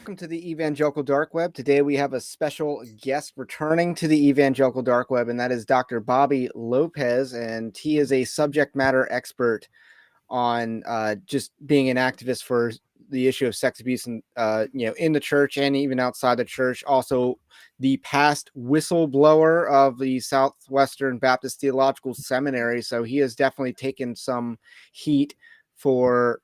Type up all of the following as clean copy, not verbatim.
Welcome to the Evangelical Dark Web. Today we have a special guest returning to the Evangelical Dark Web, and that is Dr. Bobby Lopez, and he is a subject matter expert on just being an activist for the issue of sex abuse, and in the church and even outside the church. Also, the past whistleblower of the Southwestern Baptist Theological Seminary. So he has definitely taken some heat for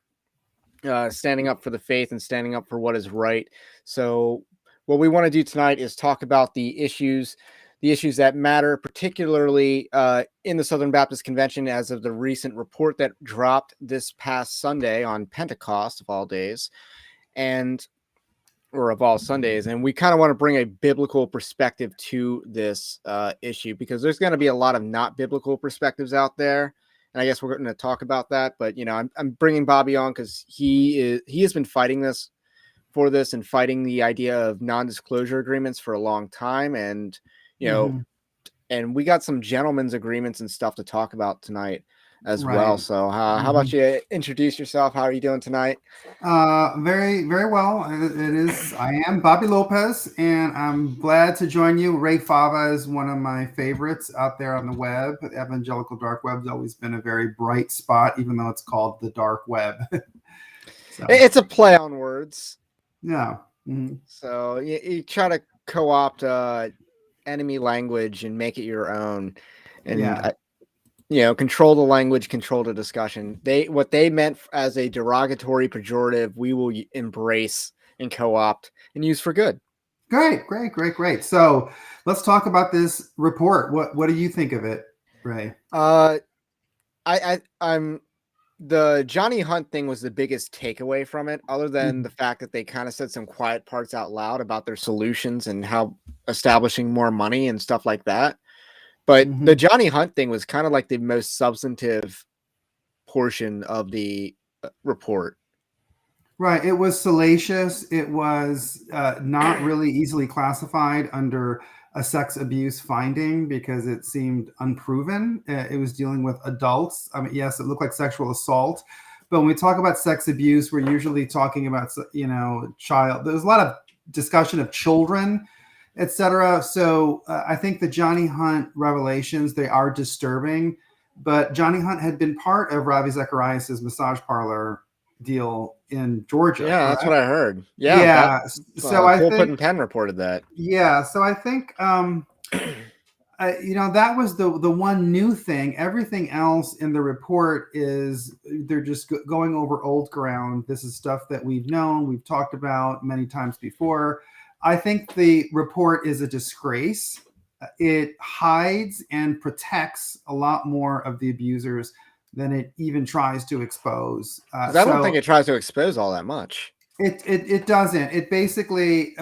standing up for the faith and standing up for what is right. So what we want to do tonight is talk about the issues that matter, particularly in the Southern Baptist Convention, as of the recent report that dropped this past Sunday on Pentecost of all days, or of all Sundays. And we kind of want to bring a biblical perspective to this issue, because there's going to be a lot of not biblical perspectives out there. And I guess we're going to talk about that. But, I'm bringing Bobby on because he has been fighting and fighting the idea of non-disclosure agreements for a long time. And, and we got some gentlemen's agreements and stuff to talk about tonight as well. So how about you introduce yourself? How are you doing tonight? Very, very well. I am Bobby Lopez, and I'm glad to join you. Ray Fava is one of my favorites out there on the web. The Evangelical Dark Web has always been a very bright spot, even though it's called the Dark Web. It's a play on words. Yeah. So you try to co-opt enemy language and make it your own. And control the language, control the discussion. What they meant as a derogatory pejorative, we will embrace and co-opt and use for good. Great. So let's talk about this report. What do you think of it, Ray? I'm the Johnny Hunt thing was the biggest takeaway from it, other than the fact that they kind of said some quiet parts out loud about their solutions and how establishing more money and stuff like that. But the Johnny Hunt thing was kind of like the most substantive portion of the report. Right. It was salacious. It was not really easily classified under a sex abuse finding because it seemed unproven. It was dealing with adults. I mean, yes, it looked like sexual assault. But when we talk about sex abuse, we're usually talking about, child. There's a lot of discussion of children, etc. So I think the Johnny Hunt revelations, they are disturbing. But Johnny Hunt had been part of Ravi Zacharias' massage parlor deal in Georgia. Yeah, correct? That's what I heard. Yeah. So I think Pulpit & Pen reported that. Yeah. So I think that was the one new thing. Everything else in the report is they're just going over old ground. This is stuff that we've known, we've talked about many times before. I think the report is a disgrace. It hides and protects a lot more of the abusers than it even tries to expose. I don't think it tries to expose all that much. It doesn't. It basically,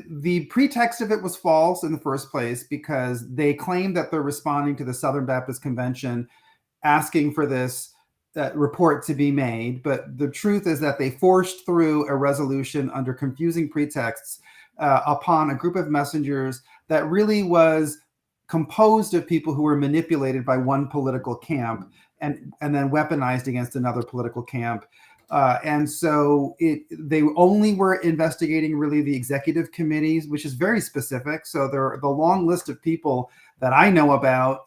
the pretext of it was false in the first place because they claim that they're responding to the Southern Baptist Convention asking for this report to be made. But the truth is that they forced through a resolution under confusing pretexts upon a group of messengers that really was composed of people who were manipulated by one political camp and then weaponized against another political camp. And so they only were investigating really the executive committees, which is very specific. So the long list of people that I know about.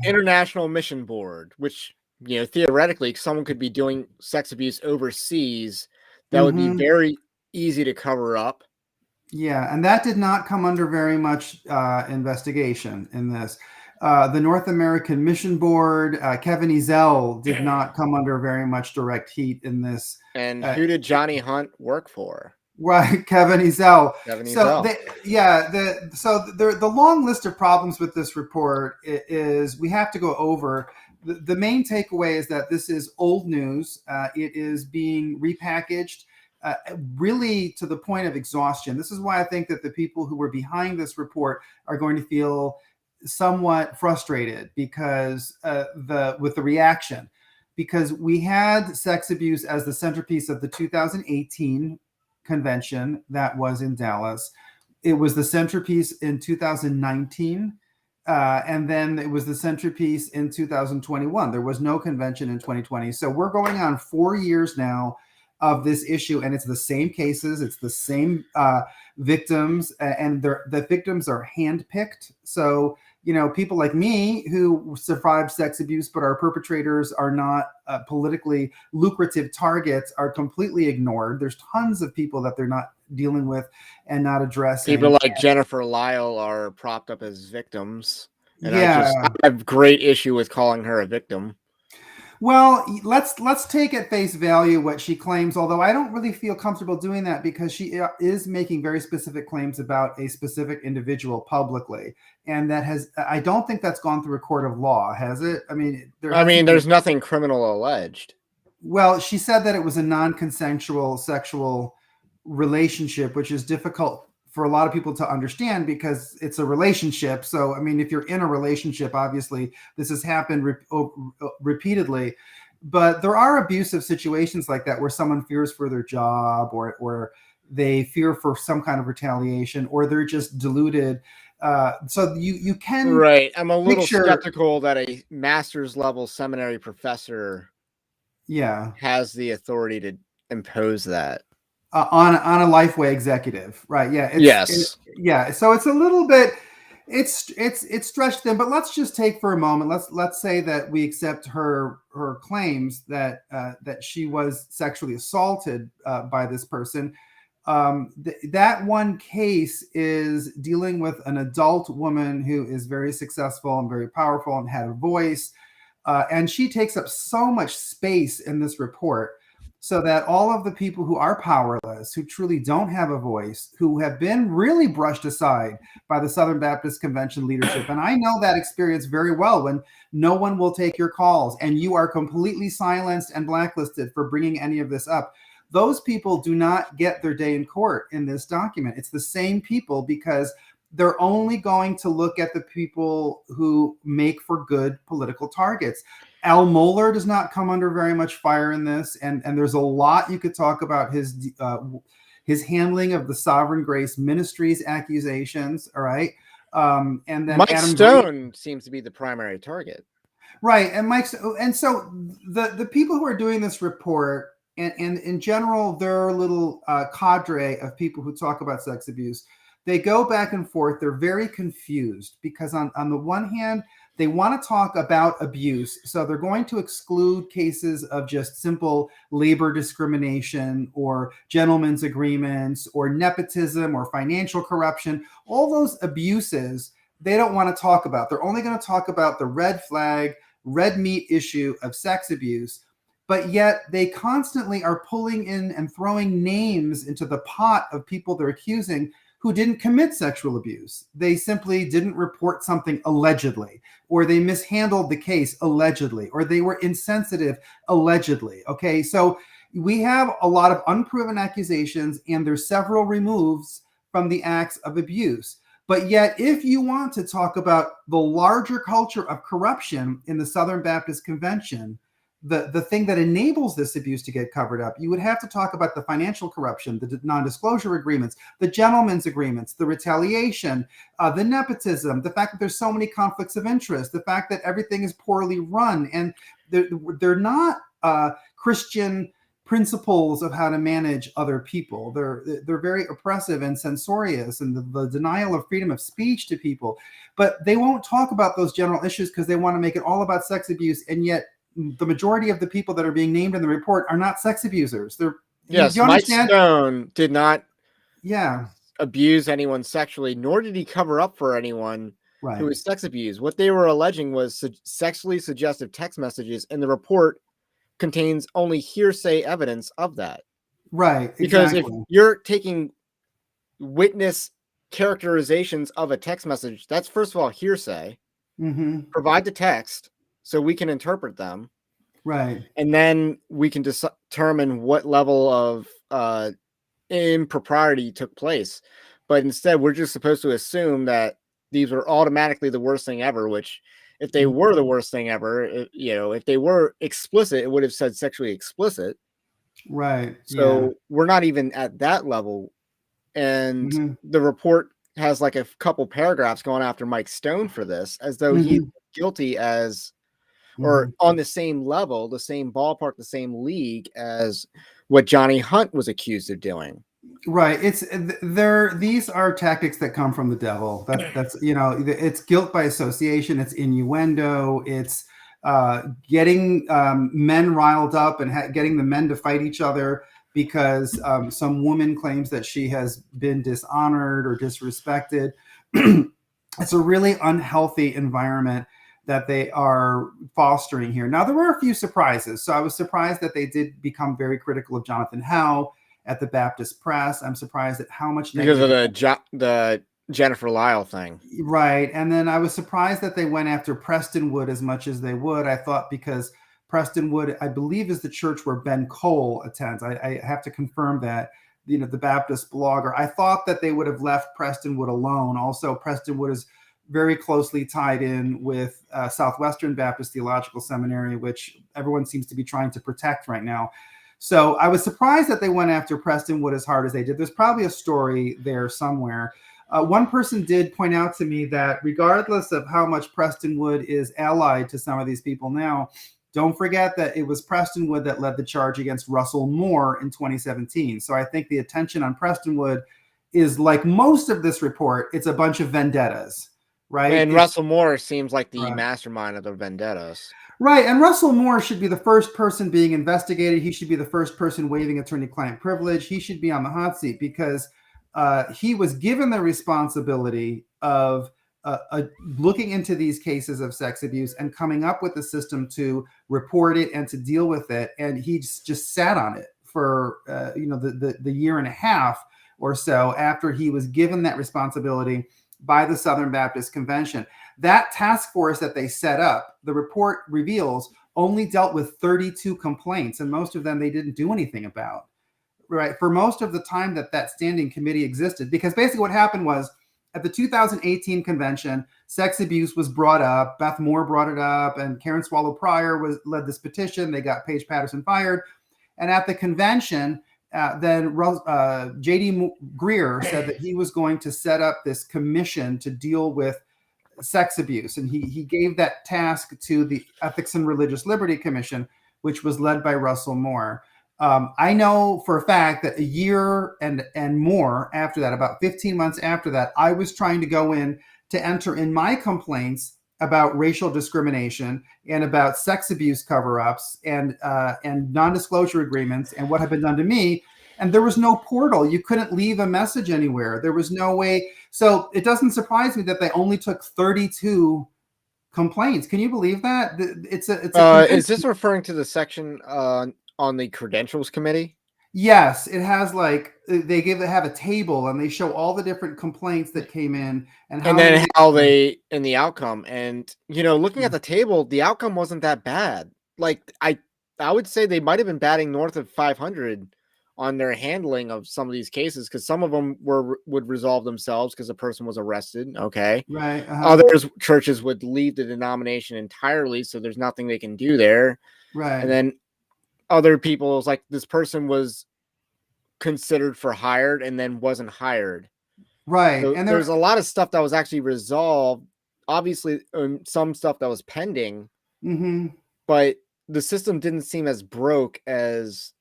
International Mission Board, which, theoretically someone could be doing sex abuse overseas. That would be very easy to cover up. Yeah, and that did not come under very much investigation in this. The North American Mission Board, Kevin Ezell, did not come under very much direct heat in this. And who did Johnny Hunt work for? Right, Kevin Ezell. So the long list of problems with this report is we have to go over. The main takeaway is that this is old news. It is being repackaged. Really to the point of exhaustion. This is why I think that the people who were behind this report are going to feel somewhat frustrated because with the reaction, because we had sex abuse as the centerpiece of the 2018 convention that was in Dallas. It was the centerpiece in 2019. And then it was the centerpiece in 2021. There was no convention in 2020. So we're going on 4 years now of this issue, and it's the same cases, it's the same victims, and the victims are handpicked. So, people like me who survived sex abuse, but our perpetrators are not politically lucrative targets, are completely ignored. There's tons of people that they're not dealing with and not addressing. People like Jennifer Lyle are propped up as victims. And yeah. I have great issue with calling her a victim. Well, let's take at face value what she claims, although I don't really feel comfortable doing that because she is making very specific claims about a specific individual publicly. And I don't think that's gone through a court of law, has it? I mean, there's nothing criminal alleged. Well, she said that it was a non-consensual sexual relationship, which is difficult for a lot of people to understand because it's a relationship. So, I mean, if you're in a relationship, obviously this has happened repeatedly, but there are abusive situations like that where someone fears for their job or they fear for some kind of retaliation, or they're just deluded. So you can. Right. I'm a little skeptical that a master's level seminary professor has the authority to impose that. On a Lifeway executive, right? Yeah. Yes. So it's a little bit, it's stretched thin. But let's just take for a moment. Let's say that we accept her claims that she was sexually assaulted by this person. That one case is dealing with an adult woman who is very successful and very powerful and had a voice, and she takes up so much space in this report, so that all of the people who are powerless, who truly don't have a voice, who have been really brushed aside by the Southern Baptist Convention leadership. And I know that experience very well, when no one will take your calls and you are completely silenced and blacklisted for bringing any of this up. Those people do not get their day in court in this document. It's the same people, because they're only going to look at the people who make for good political targets. Al Mohler does not come under very much fire in this, and there's a lot you could talk about his handling of the Sovereign Grace Ministries accusations. All right, and then Mike Stone seems to be the primary target, right? And so the people who are doing this report, and in general, their little cadre of people who talk about sex abuse, they go back and forth. They're very confused because on the one hand, they want to talk about abuse. So they're going to exclude cases of just simple labor discrimination or gentlemen's agreements or nepotism or financial corruption. All those abuses they don't want to talk about. They're only going to talk about the red flag, red meat issue of sex abuse. But yet they constantly are pulling in and throwing names into the pot of people they're accusing who didn't commit sexual abuse. They simply didn't report something allegedly, or they mishandled the case allegedly, or they were insensitive allegedly. Okay, so we have a lot of unproven accusations, and there's several removes from the acts of abuse. But yet, if you want to talk about the larger culture of corruption in the Southern Baptist Convention, the thing that enables this abuse to get covered up, you would have to talk about the financial corruption, the non-disclosure agreements, the gentlemen's agreements, the retaliation, the nepotism, the fact that there's so many conflicts of interest, the fact that everything is poorly run, and they're not Christian principles of how to manage other people. They're very oppressive and censorious, and the denial of freedom of speech to people. But they won't talk about those general issues because they want to make it all about sex abuse, and yet the majority of the people that are being named in the report are not sex abusers. Mike Stone did not abuse anyone sexually, nor did he cover up for anyone who was sex abused. What they were alleging was sexually suggestive text messages, and the report contains only hearsay evidence of that. Right. Because if you're taking witness characterizations of a text message, that's first of all hearsay. Mm-hmm. Provide the text so we can interpret them. Right. And then we can determine what level of impropriety took place. But instead, we're just supposed to assume that these were automatically the worst thing ever, which if they were the worst thing ever, if they were explicit, it would have said sexually explicit. Right. So we're not even at that level. And the report has like a couple paragraphs going after Mike Stone for this, as though he's guilty as, or on the same level, the same ballpark, the same league as what Johnny Hunt was accused of doing. Right. These are tactics that come from the devil. That's it's guilt by association, it's innuendo, it's getting men riled up and getting the men to fight each other because some woman claims that she has been dishonored or disrespected. It's a really unhealthy environment that they are fostering here. Now, there were a few surprises. So I was surprised that they did become very critical of Jonathan Howe at the Baptist Press. I'm surprised at how much because of the Jennifer Lyle thing. Right. And then I was surprised that they went after Prestonwood as much as they would. I thought because Prestonwood, I believe, is the church where Ben Cole attends. I have to confirm that, the Baptist blogger. I thought that they would have left Prestonwood alone. Also, Prestonwood is very closely tied in with Southwestern Baptist Theological Seminary, which everyone seems to be trying to protect right now. So I was surprised that they went after Prestonwood as hard as they did. There's probably a story there somewhere. One person did point out to me that regardless of how much Prestonwood is allied to some of these people now, don't forget that it was Prestonwood that led the charge against Russell Moore in 2017. So I think the attention on Prestonwood is, like most of this report, it's a bunch of vendettas, right? And Russell Moore seems like the Right. mastermind of the vendettas. Right. And Russell Moore should be the first person being investigated. He should be the first person waiving attorney-client privilege. He should be on the hot seat because he was given the responsibility of looking into these cases of sex abuse and coming up with a system to report it and to deal with it. And he just sat on it for the year and a half or so after he was given that responsibility by the Southern Baptist Convention. That task force that they set up, the report reveals, only dealt with 32 complaints, and most of them they didn't do anything about. Right, for most of the time that standing committee existed, because basically what happened was at the 2018 convention, sex abuse was brought up. Beth Moore brought it up, and Karen Swallow Pryor led this petition. They got Paige Patterson fired, and at the convention, then J.D. Greer said that he was going to set up this commission to deal with sex abuse, and he gave that task to the Ethics and Religious Liberty Commission, which was led by Russell Moore. I know for a fact that a year and more after that, about 15 months after that, I was trying to go in to enter in my complaints about racial discrimination and about sex abuse cover-ups and non-disclosure agreements and what had been done to me. And there was no portal. You couldn't leave a message anywhere. There was no way. So it doesn't surprise me that they only took 32 complaints. Can you believe that? Is this referring to the section on the credentials committee? Yes, it has they have a table and they show all the different complaints that came in and how they in the outcome. And looking at the table, the outcome wasn't that bad. Like I would say they might have been batting north of 500 on their handling of some of these cases, because some of them would resolve themselves because the person was arrested. Okay, right. Others churches would leave the denomination entirely, so there's nothing they can do there. Right. And then other people, it was like this person was considered for hired and then wasn't hired. Right. So and there's a lot of stuff that was actually resolved. Obviously, some stuff that was pending, but the system didn't seem as broke as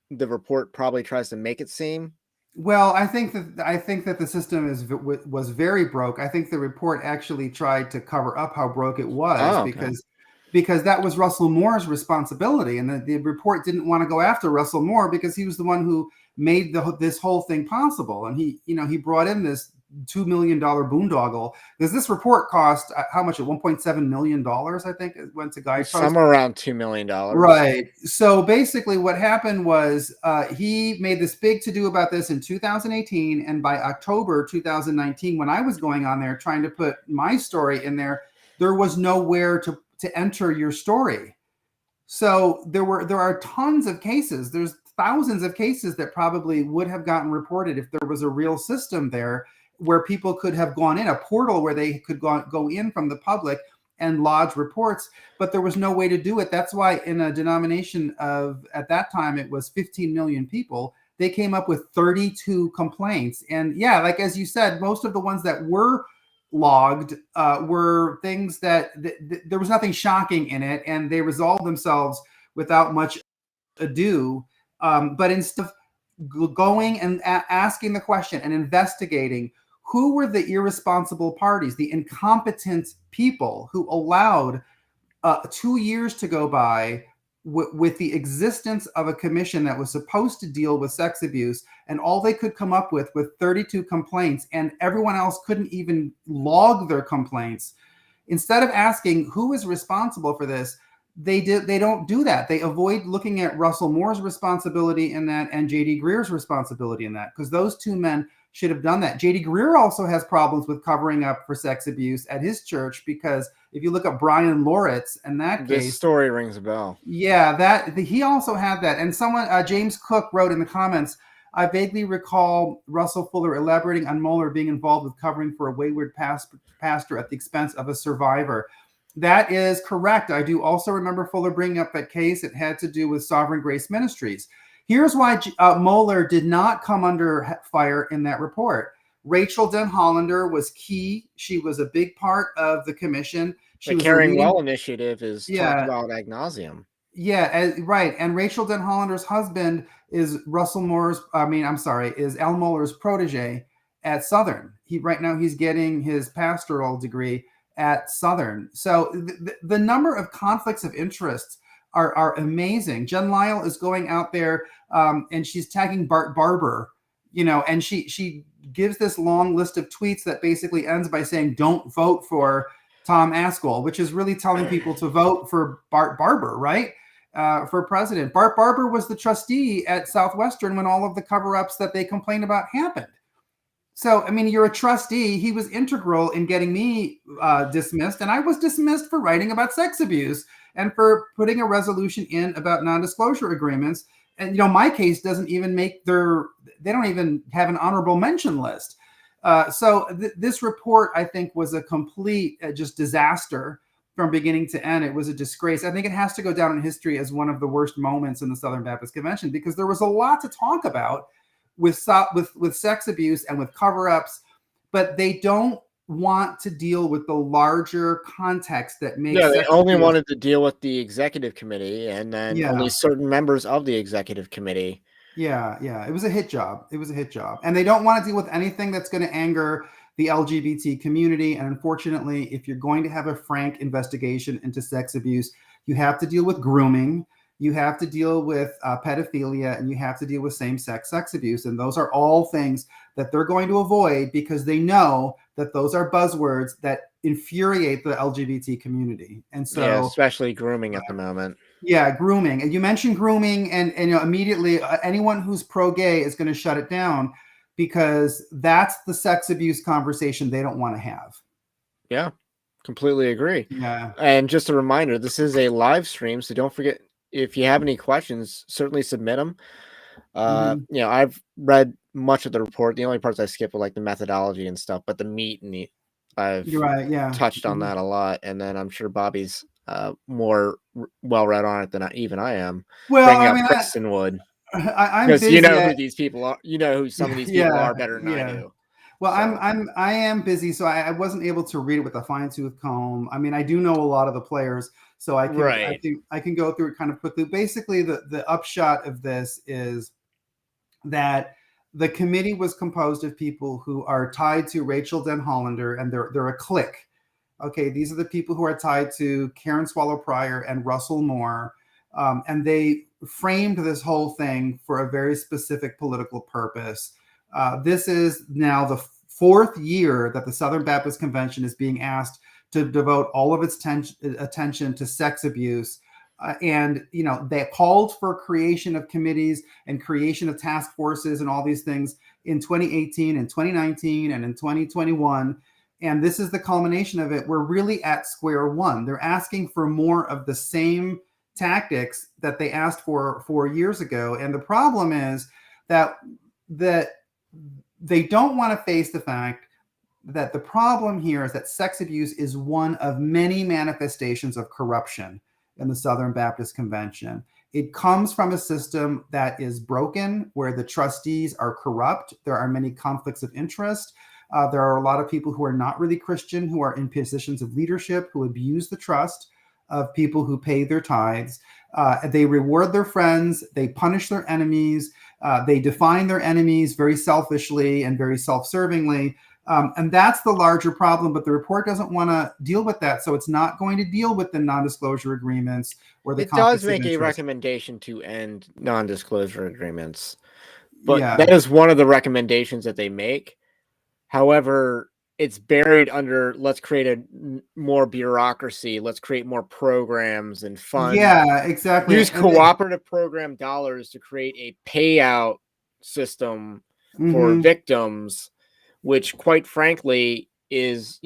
the report probably tries to make it seem. Well, I think that the system was very broke. I think the report actually tried to cover up how broke it was, because that was Russell Moore's responsibility, and the report didn't want to go after Russell Moore because he was the one who made this whole thing possible, and he brought in this $2 million boondoggle, because this report cost how much? $1.7 million, I think it went to Guidepost. Somewhere around $2 million. Right. So basically what happened was he made this big to-do about this in 2018, and by October 2019, when I was going on there trying to put my story in there was nowhere to enter your story. So there are tons of cases. There's thousands of cases that probably would have gotten reported if there was a real system there where people could have gone in, a portal where they could go in from the public and lodge reports, but there was no way to do it. That's why in a denomination of, at that time, it was 15 million people, they came up with 32 complaints. And yeah, like as you said, most of the ones that were logged were things that there was nothing shocking in it, and they resolved themselves without much ado. But instead of going and asking the question and investigating who were the irresponsible parties, the incompetent people who allowed 2 years to go by with the existence of a commission that was supposed to deal with sex abuse, and all they could come up with 32 complaints, and everyone else couldn't even log their complaints. Instead of asking who is responsible for this, they don't do that. They avoid looking at Russell Moore's responsibility in that and J.D. Greer's responsibility in that, because those two men should have done that. J.D. Greer also has problems with covering up for sex abuse at his church, because if you look at Brian Loritz in that case, this story rings a bell. Yeah, he also had that. And someone, James Cook, wrote in the comments, I vaguely recall Russell Fuller elaborating on Mueller being involved with covering for a wayward pastor at the expense of a survivor. That is correct. I do also remember Fuller bringing up that case. It had to do with Sovereign Grace Ministries. Here's why Mueller did not come under fire in that report. Rachel Den Hollander was key. She was a big part of the commission. The Caring Well initiative is talked about ad nauseum. Yeah, right. And Rachel Den Hollander's husband is is Al Mueller's protege at Southern. Right now he's getting his pastoral degree at Southern. So the number of conflicts of interest are amazing. Jen Lyle is going out there and she's tagging Bart Barber, and she gives this long list of tweets that basically ends by saying, don't vote for Tom Askell, which is really telling people to vote for Bart Barber, right? For president. Bart Barber was the trustee at Southwestern when all of the cover-ups that they complained about happened. So, I mean, you're a trustee. He was integral in getting me dismissed, and I was dismissed for writing about sex abuse and for putting a resolution in about non-disclosure agreements. And, my case doesn't even make they don't even have an honorable mention list. So this report, I think, was a complete just disaster from beginning to end. It was a disgrace. I think it has to go down in history as one of the worst moments in the Southern Baptist Convention, because there was a lot to talk about with sex abuse and with cover-ups, but they don't want to deal with the larger context that makes. Yeah, they only wanted to deal with the executive committee, and then only certain members of the executive committee. Yeah. It was a hit job. And they don't want to deal with anything that's going to anger the LGBT community. And unfortunately, if you're going to have a frank investigation into sex abuse, you have to deal with grooming, you have to deal with pedophilia, and you have to deal with same-sex sex abuse. And those are all things that they're going to avoid, because they know that those are buzzwords that infuriate the LGBT community. And so, especially grooming at the moment. Yeah, grooming. And you mentioned grooming, and immediately anyone who's pro-gay is going to shut it down, because that's the sex abuse conversation they don't want to have. Yeah, completely agree. Yeah. And just a reminder, this is a live stream, so don't forget, if you have any questions, certainly submit them. I've read much of the report. The only parts I skip are like the methodology and stuff, but the meat and I've touched on that a lot. And then I'm sure Bobby's more well-read on it than even I am. Well, Preston would. I'm because busy. Who these people are. You know who some of these people are better than I do. Well, so. I am busy, so I wasn't able to read it with a fine-tooth comb. I mean, I do know a lot of the players, so I can go through it kind of quickly. Basically, the upshot of this is that the committee was composed of people who are tied to Rachel Den Hollander, and they're a clique. Okay, these are the people who are tied to Karen Swallow Prior and Russell Moore, and they framed this whole thing for a very specific political purpose. This is now the fourth year that the Southern Baptist Convention is being asked to devote all of its attention to sex abuse. And they called for creation of committees and creation of task forces and all these things in 2018 and 2019 and in 2021. And this is the culmination of it. We're really at square one. They're asking for more of the same tactics that they asked for 4 years ago. And the problem is that they don't want to face the fact that the problem here is that sex abuse is one of many manifestations of corruption in the Southern Baptist Convention. It comes from a system that is broken, where the trustees are corrupt. There are many conflicts of interest. There are a lot of people who are not really Christian, who are in positions of leadership, who abuse the trust. of people who pay their tithes. They reward their friends, they punish their enemies, they define their enemies very selfishly and very self-servingly. And that's the larger problem, but the report doesn't want to deal with that. So it's not going to deal with the non-disclosure agreements or the It does conflicts of make a interest. recommendation to end non-disclosure agreements, but Yeah. that is one of the recommendations that they make. However, it's buried under let's create a more bureaucracy, let's create more programs and fund. Yeah, exactly. Use cooperative program dollars to create a payout system for victims, which quite frankly is,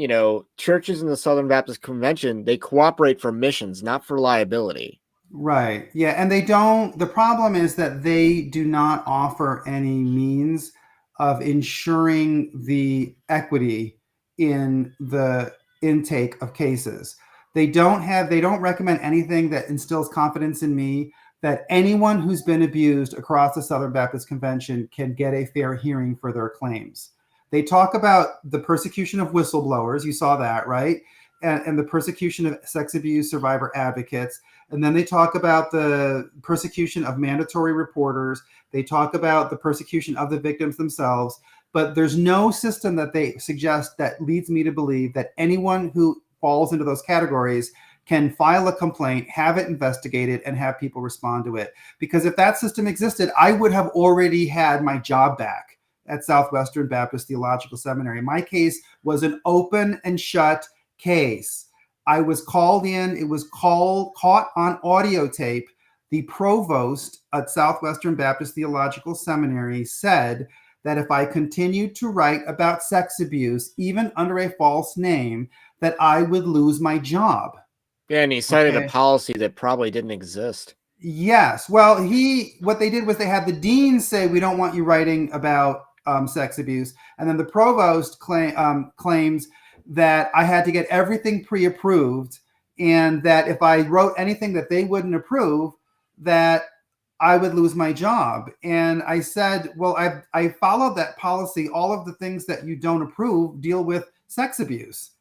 churches in the Southern Baptist Convention, they cooperate for missions, not for liability. Right. Yeah. And the problem is that they do not offer any means of ensuring the equity in the intake of cases. They don't recommend anything that instills confidence in me that anyone who's been abused across the Southern Baptist Convention can get a fair hearing for their claims. They talk about the persecution of whistleblowers. You saw that, right? And the persecution of sex abuse survivor advocates. And then they talk about the persecution of mandatory reporters. They talk about the persecution of the victims themselves. But there's no system that they suggest that leads me to believe that anyone who falls into those categories can file a complaint, have it investigated, and have people respond to it. Because if that system existed, I would have already had my job back at Southwestern Baptist Theological Seminary. My case was an open and shut case. I was called in. It was caught on audio tape. The provost at Southwestern Baptist Theological Seminary said that if I continued to write about sex abuse, even under a false name, that I would lose my job. Yeah, and he cited a policy that probably didn't exist. Yes. Well, what they did was they had the dean say, we don't want you writing about sex abuse. And then the provost claims that I had to get everything pre-approved, and that if I wrote anything that they wouldn't approve, that I would lose my job. And I said, well, I followed that policy. All of the things that you don't approve deal with sex abuse.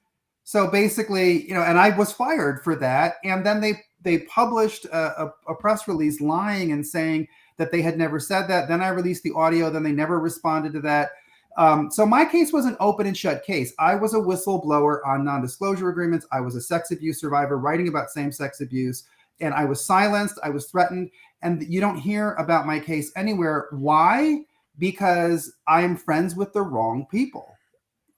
So basically, and I was fired for that. And then they published a press release lying and saying that they had never said that. Then I released the audio. Then they never responded to that. So my case was an open and shut case. I was a whistleblower on non-disclosure agreements. I was a sex abuse survivor writing about same-sex abuse, and I was silenced. I was threatened, and you don't hear about my case anywhere. Why? Because I am friends with the wrong people.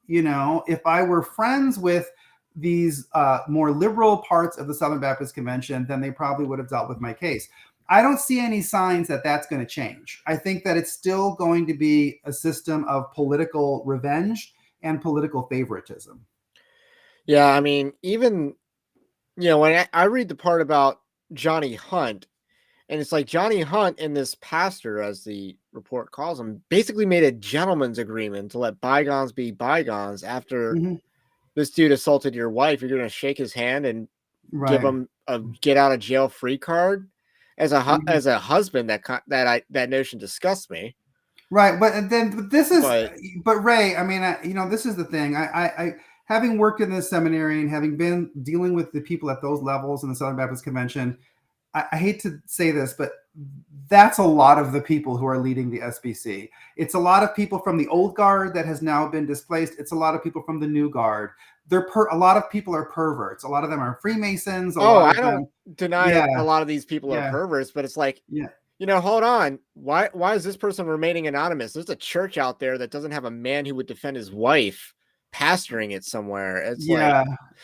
If I were friends with these more liberal parts of the Southern Baptist Convention, then they probably would have dealt with my case. I don't see any signs that that's going to change. I think that it's still going to be a system of political revenge and political favoritism. Yeah, I mean, even, when I read the part about Johnny Hunt, and it's like Johnny Hunt and this pastor, as the report calls him, basically made a gentleman's agreement to let bygones be bygones. After this dude assaulted your wife, you're going to shake his hand and give him a get out of jail free card. As a husband, that notion disgusts me. Right, but Ray, I mean, this is the thing. I having worked in this seminary and having been dealing with the people at those levels in the Southern Baptist Convention, I hate to say this, but that's a lot of the people who are leading the SBC. It's a lot of people from the old guard that has now been displaced. It's a lot of people from the new guard. A lot of people are perverts. A lot of them are Freemasons. I don't deny a lot of these people are perverts, but it's like, hold on. Why is this person remaining anonymous? There's a church out there that doesn't have a man who would defend his wife pastoring it somewhere. It's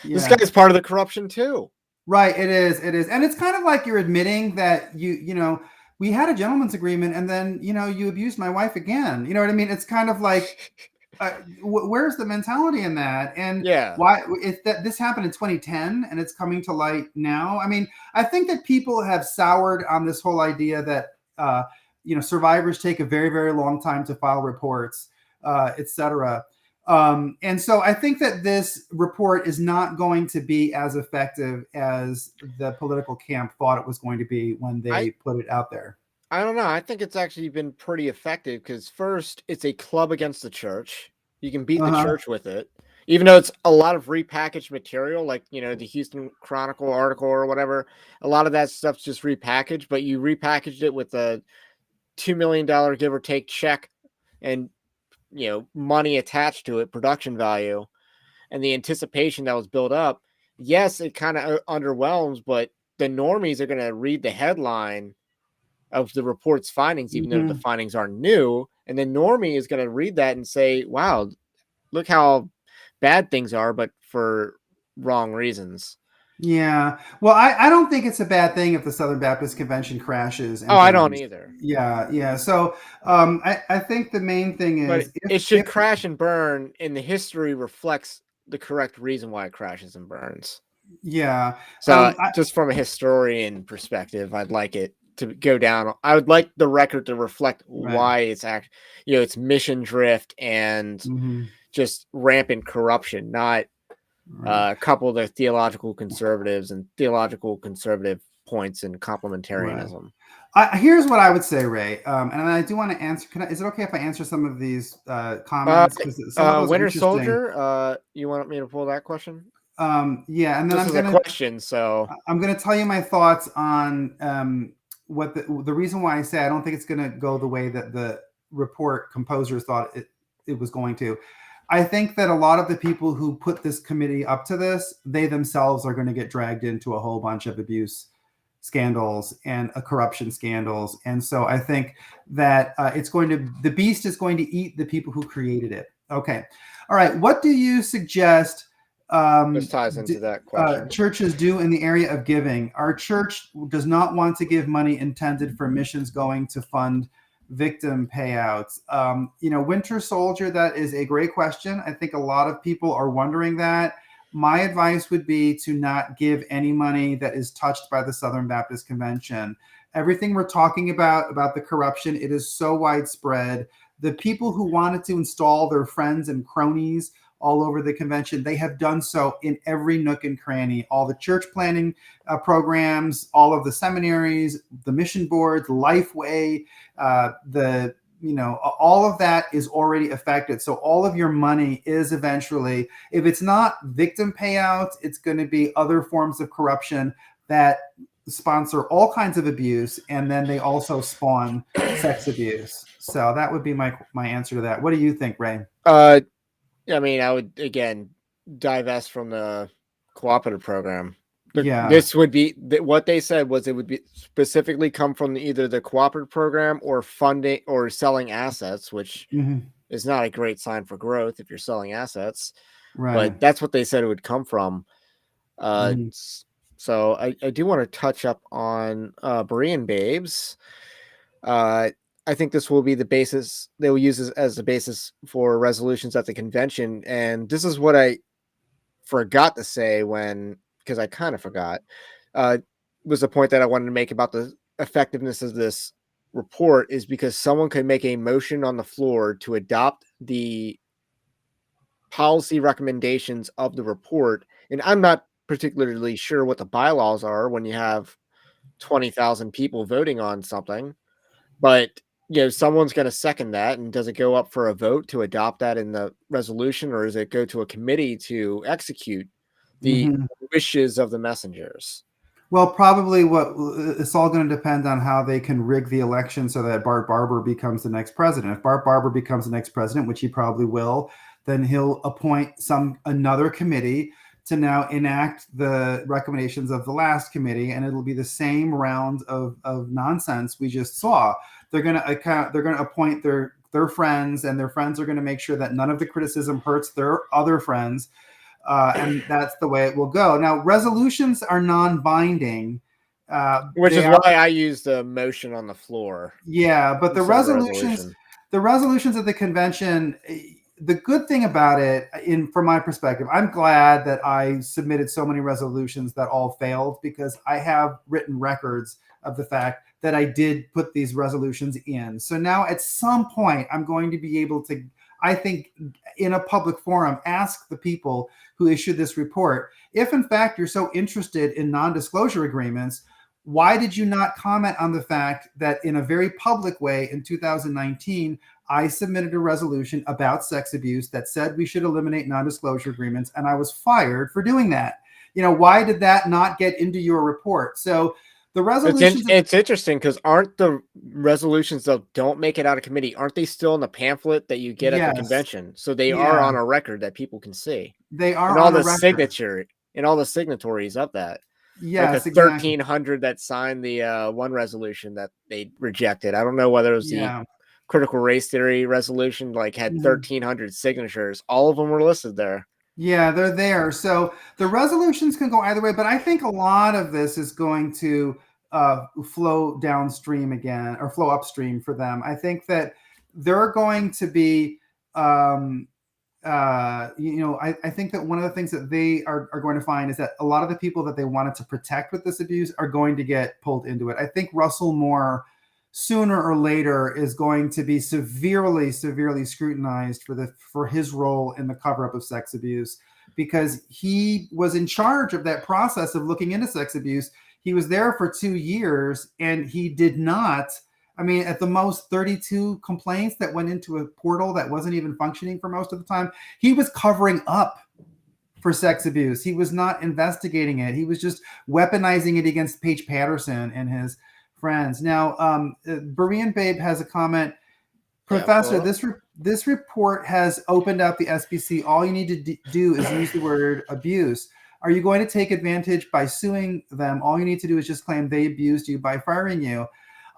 this guy's part of the corruption too. Right. It is. And it's kind of like you're admitting that we had a gentleman's agreement, and then, you abused my wife again. You know what I mean? It's kind of like, where's the mentality in that? And why if this happened in 2010 and it's coming to light now? I mean, I think that people have soured on this whole idea that, survivors take a very, very long time to file reports, et cetera. And so I think that this report is not going to be as effective as the political camp thought it was going to be when they put it out there. I don't know. I think it's actually been pretty effective because first, it's a club against the church. You can beat the church with it. even though it's a lot of repackaged material, like, the Houston Chronicle article or whatever, a lot of that stuff's just repackaged, but you repackaged it with a $2 million give or take check and, money attached to it, production value, and the anticipation that was built up. Yes, it kind of underwhelms, but the normies are going to read the headline of the report's findings, even though the findings aren't new. And then normie is going to read that and say, wow, look how bad things are, but for wrong reasons. Yeah. Well, I don't think it's a bad thing if the Southern Baptist Convention crashes and I don't burns. either. Yeah. Yeah. So I think the main thing But is it should crash and burn, and the history reflects the correct reason why it crashes and burns. Yeah. So just from a historian perspective, I'd like it to go down. I would like the record to reflect why it's it's mission drift and just rampant corruption, not a couple of the theological conservatives and theological conservative points in complementarianism. Here's what I would say, Ray, and I do want to answer. Is it okay if I answer some of these comments? Because some of those Winter are interesting. Soldier, you want me to pull that question? Yeah, and then this is a question, so I'm going to tell you my thoughts on what the reason why I say I don't think it's going to go the way that the report composers thought it was going to. I think that a lot of the people who put this committee up to this, they themselves are going to get dragged into a whole bunch of abuse scandals and corruption scandals. And so I think that the beast is going to eat the people who created it. Okay. All right. What do you suggest this ties into that question. Churches do in the area of giving? Our church does not want to give money intended for missions going to fund victim payouts. Winter Soldier, that is a great question. I think a lot of people are wondering that. My advice would be to not give any money that is touched by the Southern Baptist Convention. Everything we're talking about the corruption, it is so widespread. The people who wanted to install their friends and cronies all over the convention, they have done so in every nook and cranny. All the church planning programs, all of the seminaries, the mission boards, Lifeway, all of that is already affected. So all of your money is eventually, if it's not victim payouts, it's going to be other forms of corruption that sponsor all kinds of abuse, and then they also spawn sex abuse. So that would be my answer to that. What do you think, Ray? I mean, I would again divest from the cooperative program. Yeah. This would be what they said was it would be specifically come from either the cooperative program or funding or selling assets, which is not a great sign for growth if you're selling assets. Right. But that's what they said it would come from. So I do want to touch up on Berean Babes. I think this will be the basis. They will use this as the basis for resolutions at the convention. And this is what I forgot to say because I kind of forgot, was the point that I wanted to make about the effectiveness of this report is because someone could make a motion on the floor to adopt the policy recommendations of the report. And I'm not particularly sure what the bylaws are when you have 20,000 people voting on something, but someone's going to second that. And does it go up for a vote to adopt that in the resolution, or does it go to a committee to execute the wishes of the messengers? Well, probably it's all going to depend on how they can rig the election so that Bart Barber becomes the next president. If Bart Barber becomes the next president, which he probably will, then he'll appoint another committee to now enact the recommendations of the last committee, and it'll be the same round of nonsense we just saw. They're going to appoint their friends, and their friends are going to make sure that none of the criticism hurts their other friends. And that's the way it will go. Now, resolutions are non-binding. Which is why I use the motion on the floor. Yeah, but the resolutions of the convention, the good thing about it, from my perspective, I'm glad that I submitted so many resolutions that all failed, because I have written records of the fact that I did put these resolutions in. So now at some point, I'm going to be able to, I think, in a public forum, ask the people who issued this report, if in fact you're so interested in non-disclosure agreements, why did you not comment on the fact that in a very public way in 2019, I submitted a resolution about sex abuse that said we should eliminate non-disclosure agreements, and I was fired for doing that. Why did that not get into your report? So the resolutions. It's interesting because aren't the resolutions that don't make it out of committee, aren't they still in the pamphlet that you get at the Yes. convention? So they are Yeah. on a record that people can see. They And are all on a the record. signatories of that. Like the Yes, exactly. 1,300 that signed the one resolution that they rejected. I don't know whether it was the Yeah. critical race theory resolution, like had 1,300 signatures. All of them were listed there. Yeah, they're there. So the resolutions can go either way, but I think a lot of this is going to flow downstream again, or flow upstream for them. I think that they're going to be, I think that one of the things that they are going to find is that a lot of the people that they wanted to protect with this abuse are going to get pulled into it. I think Russell Moore, sooner or later, is going to be severely scrutinized for his role in the cover-up of sex abuse, because he was in charge of that process of looking into sex abuse. He was there for 2 years, and he did not. I mean, at the most 32 complaints that went into a portal that wasn't even functioning for most of the time. He was covering up for sex abuse. He was not investigating it. He was just weaponizing it against Paige Patterson and his friends. Now, Berean Babe has a comment. Professor, Yeah, this report has opened up the SBC. All you need to do is use the word abuse. Are you going to take advantage by suing them? All you need to do is just claim they abused you by firing you.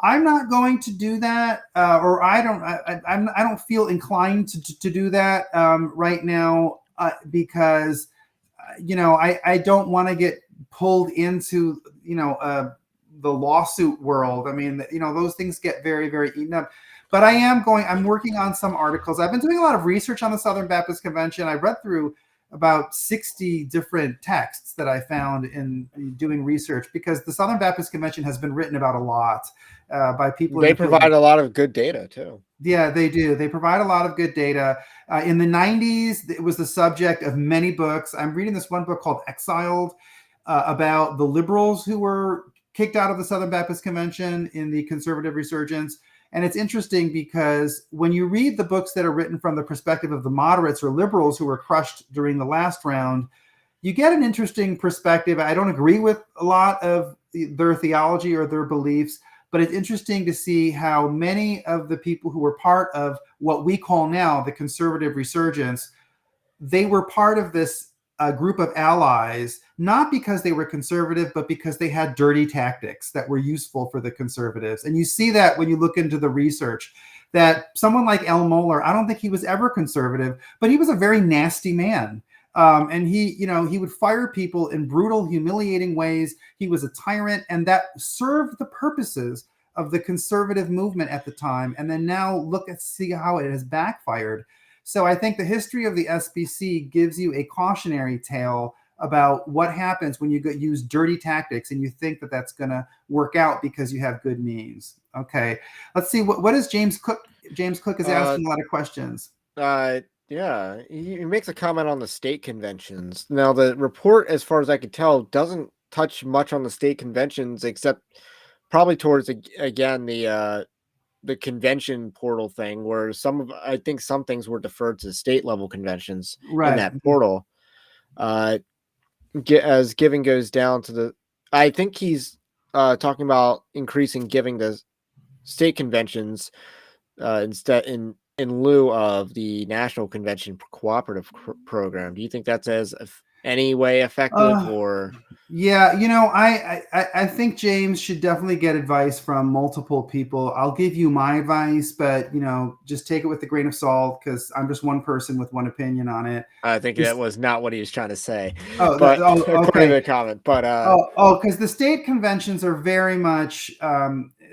I'm not going to do that, or I don't feel inclined to do that right now, because I don't want to get pulled into the lawsuit world. I mean, those things get very, very eaten up. But I'm working on some articles. I've been doing a lot of research on the Southern Baptist Convention. I read through about 60 different texts that I found in doing research, because the Southern Baptist Convention has been written about a lot by people in they the field. provide a lot of good data too. Yeah, they do. They provide a lot of good data. In the 90s, it was the subject of many books. I'm reading this one book called Exiled, about the liberals who were kicked out of the Southern Baptist Convention in the conservative resurgence. And it's interesting because when you read the books that are written from the perspective of the moderates or liberals who were crushed during the last round, you get an interesting perspective. I don't agree with a lot of their theology or their beliefs, but it's interesting to see how many of the people who were part of what we call now the conservative resurgence, they were part of this group of allies, not because they were conservative, but because they had dirty tactics that were useful for the conservatives. And you see that when you look into the research, that someone like L. Mohler, I don't think he was ever conservative, but he was a very nasty man. And he would fire people in brutal, humiliating ways. He was a tyrant, and that served the purposes of the conservative movement at the time. And then now see how it has backfired. So I think the history of the SBC gives you a cautionary tale about what happens when you use dirty tactics and you think that that's going to work out because you have good means. Okay, let's see what is James Cook. James Cook is asking a lot of questions. Yeah, he makes a comment on the state conventions. Now, the report, as far as I could tell, doesn't touch much on the state conventions, except probably towards again the convention portal thing, where I think some things were deferred to state level conventions in Right. that portal. As giving goes down to I think he's talking about increasing giving to state conventions instead in lieu of the national convention cooperative program. Do you think that's any way effective, or? Yeah, I think James should definitely get advice from multiple people. I'll give you my advice, but just take it with a grain of salt, because I'm just one person with one opinion on it. I think that was not what he was trying to say, but according to Okay. the comment. But Because the state conventions are very much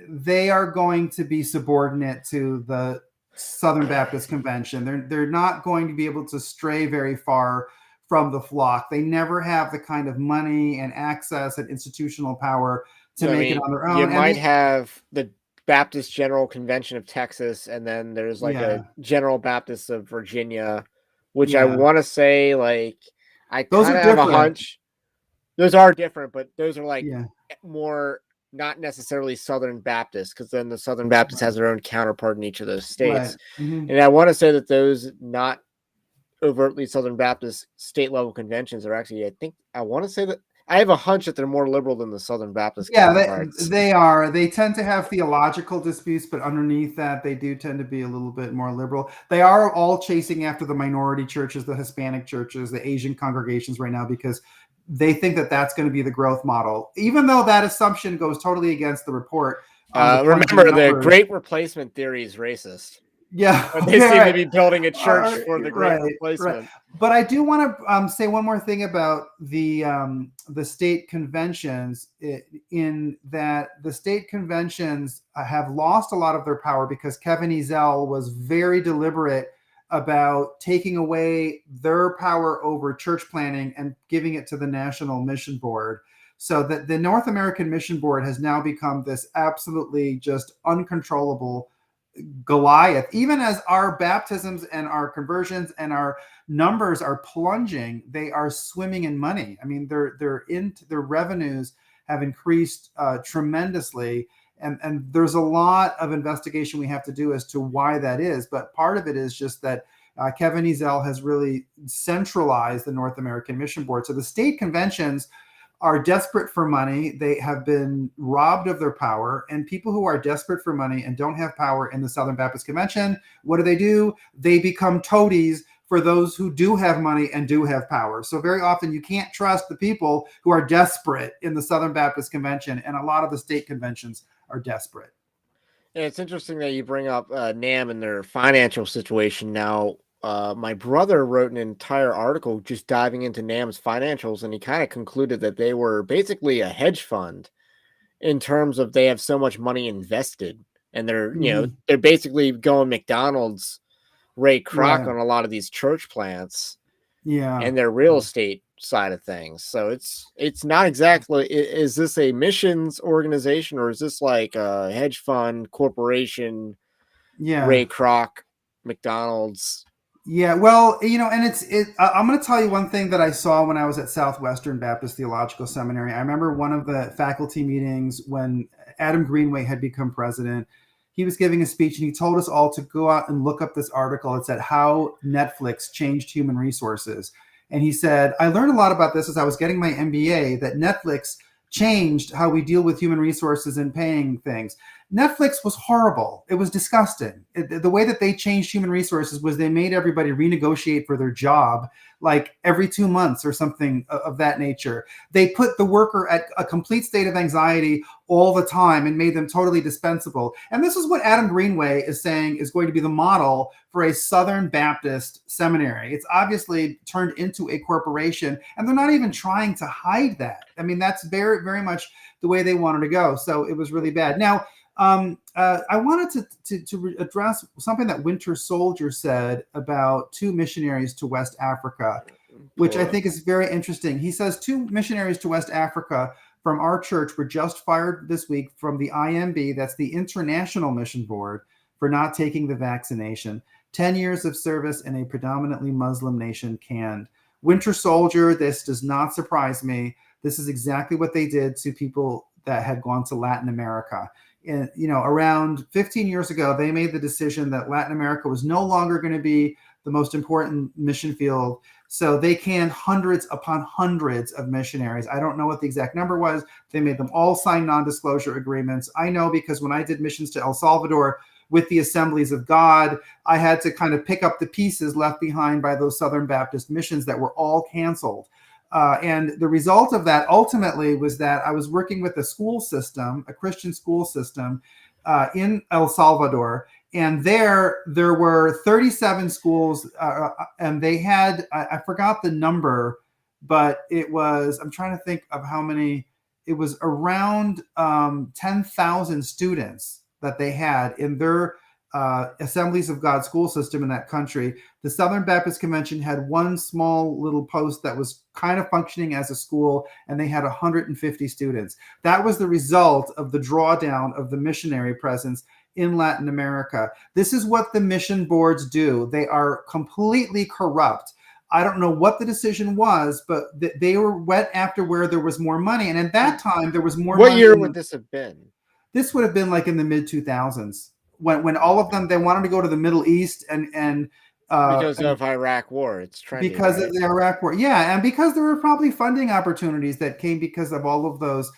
they are going to be subordinate to the Southern Baptist Convention. They're not going to be able to stray very far from the flock. They never have the kind of money and access and institutional power to make it on their own. You might have the Baptist General Convention of Texas, and then there's like a General Baptist of Virginia, which I want to say, like, I those kind are of have a different. hunch. Those are different, but those are like more not necessarily Southern Baptist, because then the Southern Baptist has their own counterpart in each of those states. Right. Mm-hmm. And I want to say that those not overtly Southern Baptist state level conventions are actually, I want to say that I have a hunch that they're more liberal than the Southern Baptist Yeah, counterparts. they are. They tend to have theological disputes, but underneath that, they do tend to be a little bit more liberal. They are all chasing after the minority churches, the Hispanic churches, the Asian congregations right now, because they think that that's going to be the growth model, even though that assumption goes totally against the report on the plunging Remember, the numbers. Great Replacement theory is racist. Yeah, But they seem to be building a church for the Great right, Replacement. right. But I do want to say one more thing about the state conventions. In that the state conventions have lost a lot of their power because Kevin Ezell was very deliberate about taking away their power over church planning and giving it to the National Mission Board. So that the North American Mission Board has now become this absolutely just uncontrollable Goliath. Even as our baptisms and our conversions and our numbers are plunging, they are swimming in money. I mean, their revenues have increased tremendously, and there's a lot of investigation we have to do as to why that is. But part of it is just that Kevin Ezell has really centralized the North American Mission Board. So the state conventions are desperate for money. They have been robbed of their power, and people who are desperate for money and don't have power in the Southern Baptist Convention, what do? They become toadies for those who do have money and do have power. So very often you can't trust the people who are desperate in the Southern Baptist Convention, and a lot of the state conventions are desperate. Yeah, it's interesting that you bring up NAM and their financial situation now. My brother wrote an entire article just diving into NAM's financials, and he kind of concluded that they were basically a hedge fund in terms of they have so much money invested, and they're they're basically going McDonald's Ray Kroc on a lot of these church plants, and their real estate side of things. So it's not exactly, is this a missions organization or is this like a hedge fund corporation? Ray Kroc, McDonald's. Yeah, well, and I'm going to tell you one thing that I saw when I was at Southwestern Baptist Theological Seminary. I remember one of the faculty meetings when Adam Greenway had become president. He was giving a speech and he told us all to go out and look up this article. It said how Netflix changed human resources. And he said, I learned a lot about this as I was getting my MBA, that Netflix changed how we deal with human resources and paying things. Netflix was horrible. It was disgusting. The way that they changed human resources was they made everybody renegotiate for their job like every 2 months or something of that nature. They put the worker at a complete state of anxiety all the time and made them totally dispensable. And this is what Adam Greenway is saying is going to be the model for a Southern Baptist seminary. It's obviously turned into a corporation, and they're not even trying to hide that. I mean, that's very, very much the way they wanted to go. So it was really bad. Now, I wanted to address something that Winter Soldier said about 2 missionaries to West Africa, which I think is very interesting. He says 2 missionaries to West Africa from our church were just fired this week from the IMB, that's the International Mission Board, for not taking the vaccination. 10 years of service in a predominantly Muslim nation canned. Winter Soldier, this does not surprise me. This is exactly what they did to people that had gone to Latin America. And, around 15 years ago, they made the decision that Latin America was no longer going to be the most important mission field. So they canned hundreds upon hundreds of missionaries. I don't know what the exact number was. They made them all sign non-disclosure agreements. I know because when I did missions to El Salvador with the Assemblies of God, I had to kind of pick up the pieces left behind by those Southern Baptist missions that were all canceled. And the result of that ultimately was that I was working with a school system, a Christian school system in El Salvador. And there were 37 schools and they had, I forgot the number, but it was, I'm trying to think of how many, it was around 10,000 students that they had in their Assemblies of God school system in that country. The Southern Baptist Convention had one small little post that was kind of functioning as a school, and they had 150 students. That was the result of the drawdown of the missionary presence in Latin America. This is what the mission boards do. They are completely corrupt. I don't know what the decision was, but they went after where there was more money. And at that time, there was more What money. year would this have been? This would have been like in the mid 2000s when all of them, they wanted to go to the Middle East Because of Iraq war, it's trendy, because right? of the Iraq war. Yeah. And because there were probably funding opportunities that came because of all of those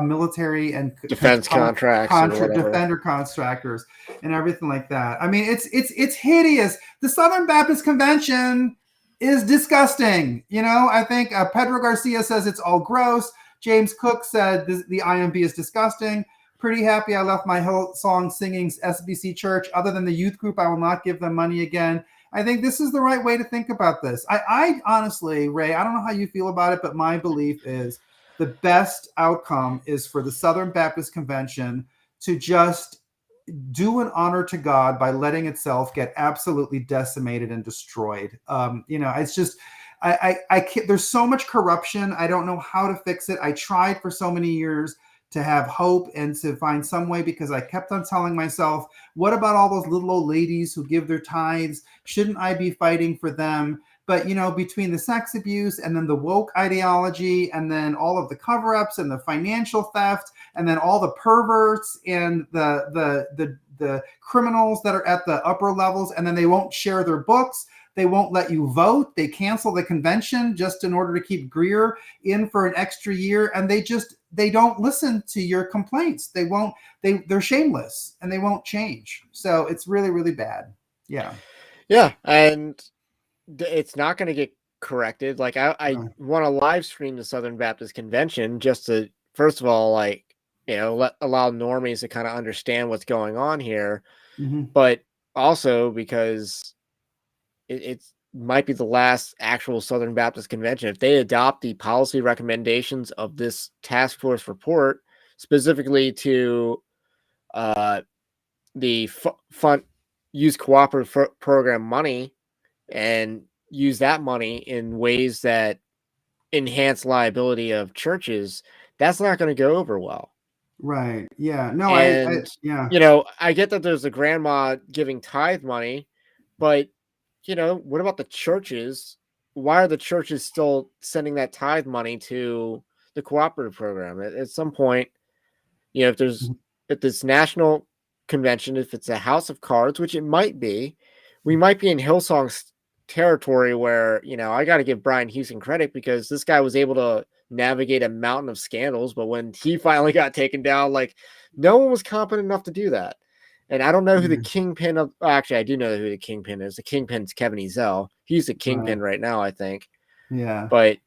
military and Defense contracts or whatever. defender contractors and everything like that. I mean, it's hideous. The Southern Baptist Convention is disgusting. You know, I think Pedro Garcia says it's all gross. James Cook said the IMB is disgusting. Pretty happy I left my Hillsong Singing's SBC church. Other than the youth group, I will not give them money again. I think this is the right way to think about this. I honestly, Ray, I don't know how you feel about it, but my belief is the best outcome is for the Southern Baptist Convention to just do an honor to God by letting itself get absolutely decimated and destroyed. You know, it's just, I can't, there's so much corruption. I don't know how to fix it. I tried for so many years to have hope and to find some way, because I kept on telling myself, what about all those little old ladies who give their tithes? Shouldn't I be fighting for them? But, you know, between the sex abuse and then the woke ideology and then all of the cover-ups and the financial theft and then all the perverts and the criminals that are at the upper levels, and then they won't share their books. They won't let you vote. They cancel the convention just in order to keep Greer in for an extra year. And they don't listen to your complaints. They're shameless and they won't change. So it's really, really bad. Yeah. Yeah. And it's not going to get corrected. Like I want to live stream the Southern Baptist Convention just to, first of all, like, you know, allow normies to kind of understand what's going on here, but also because it might be the last actual Southern Baptist Convention. If they adopt the policy recommendations of this task force report, specifically to the fund use cooperative program money and use that money in ways that enhance liability of churches, that's not going to go over well. Right. Yeah. No, And, yeah. you know, I get that there's a grandma giving tithe money, but, you know, what about the churches? Why are the churches still sending that tithe money to the cooperative program? At some point, you know, if this national convention, if it's a house of cards, which it might be, we might be in Hillsong's territory where, you know, I got to give Brian Houston credit because this guy was able to navigate a mountain of scandals. But when he finally got taken down, like, no one was competent enough to do that. And I don't know who the kingpin of, actually, I do know who the kingpin is. The kingpin's Kevin Ezell. He's the kingpin right now, I think. Yeah. But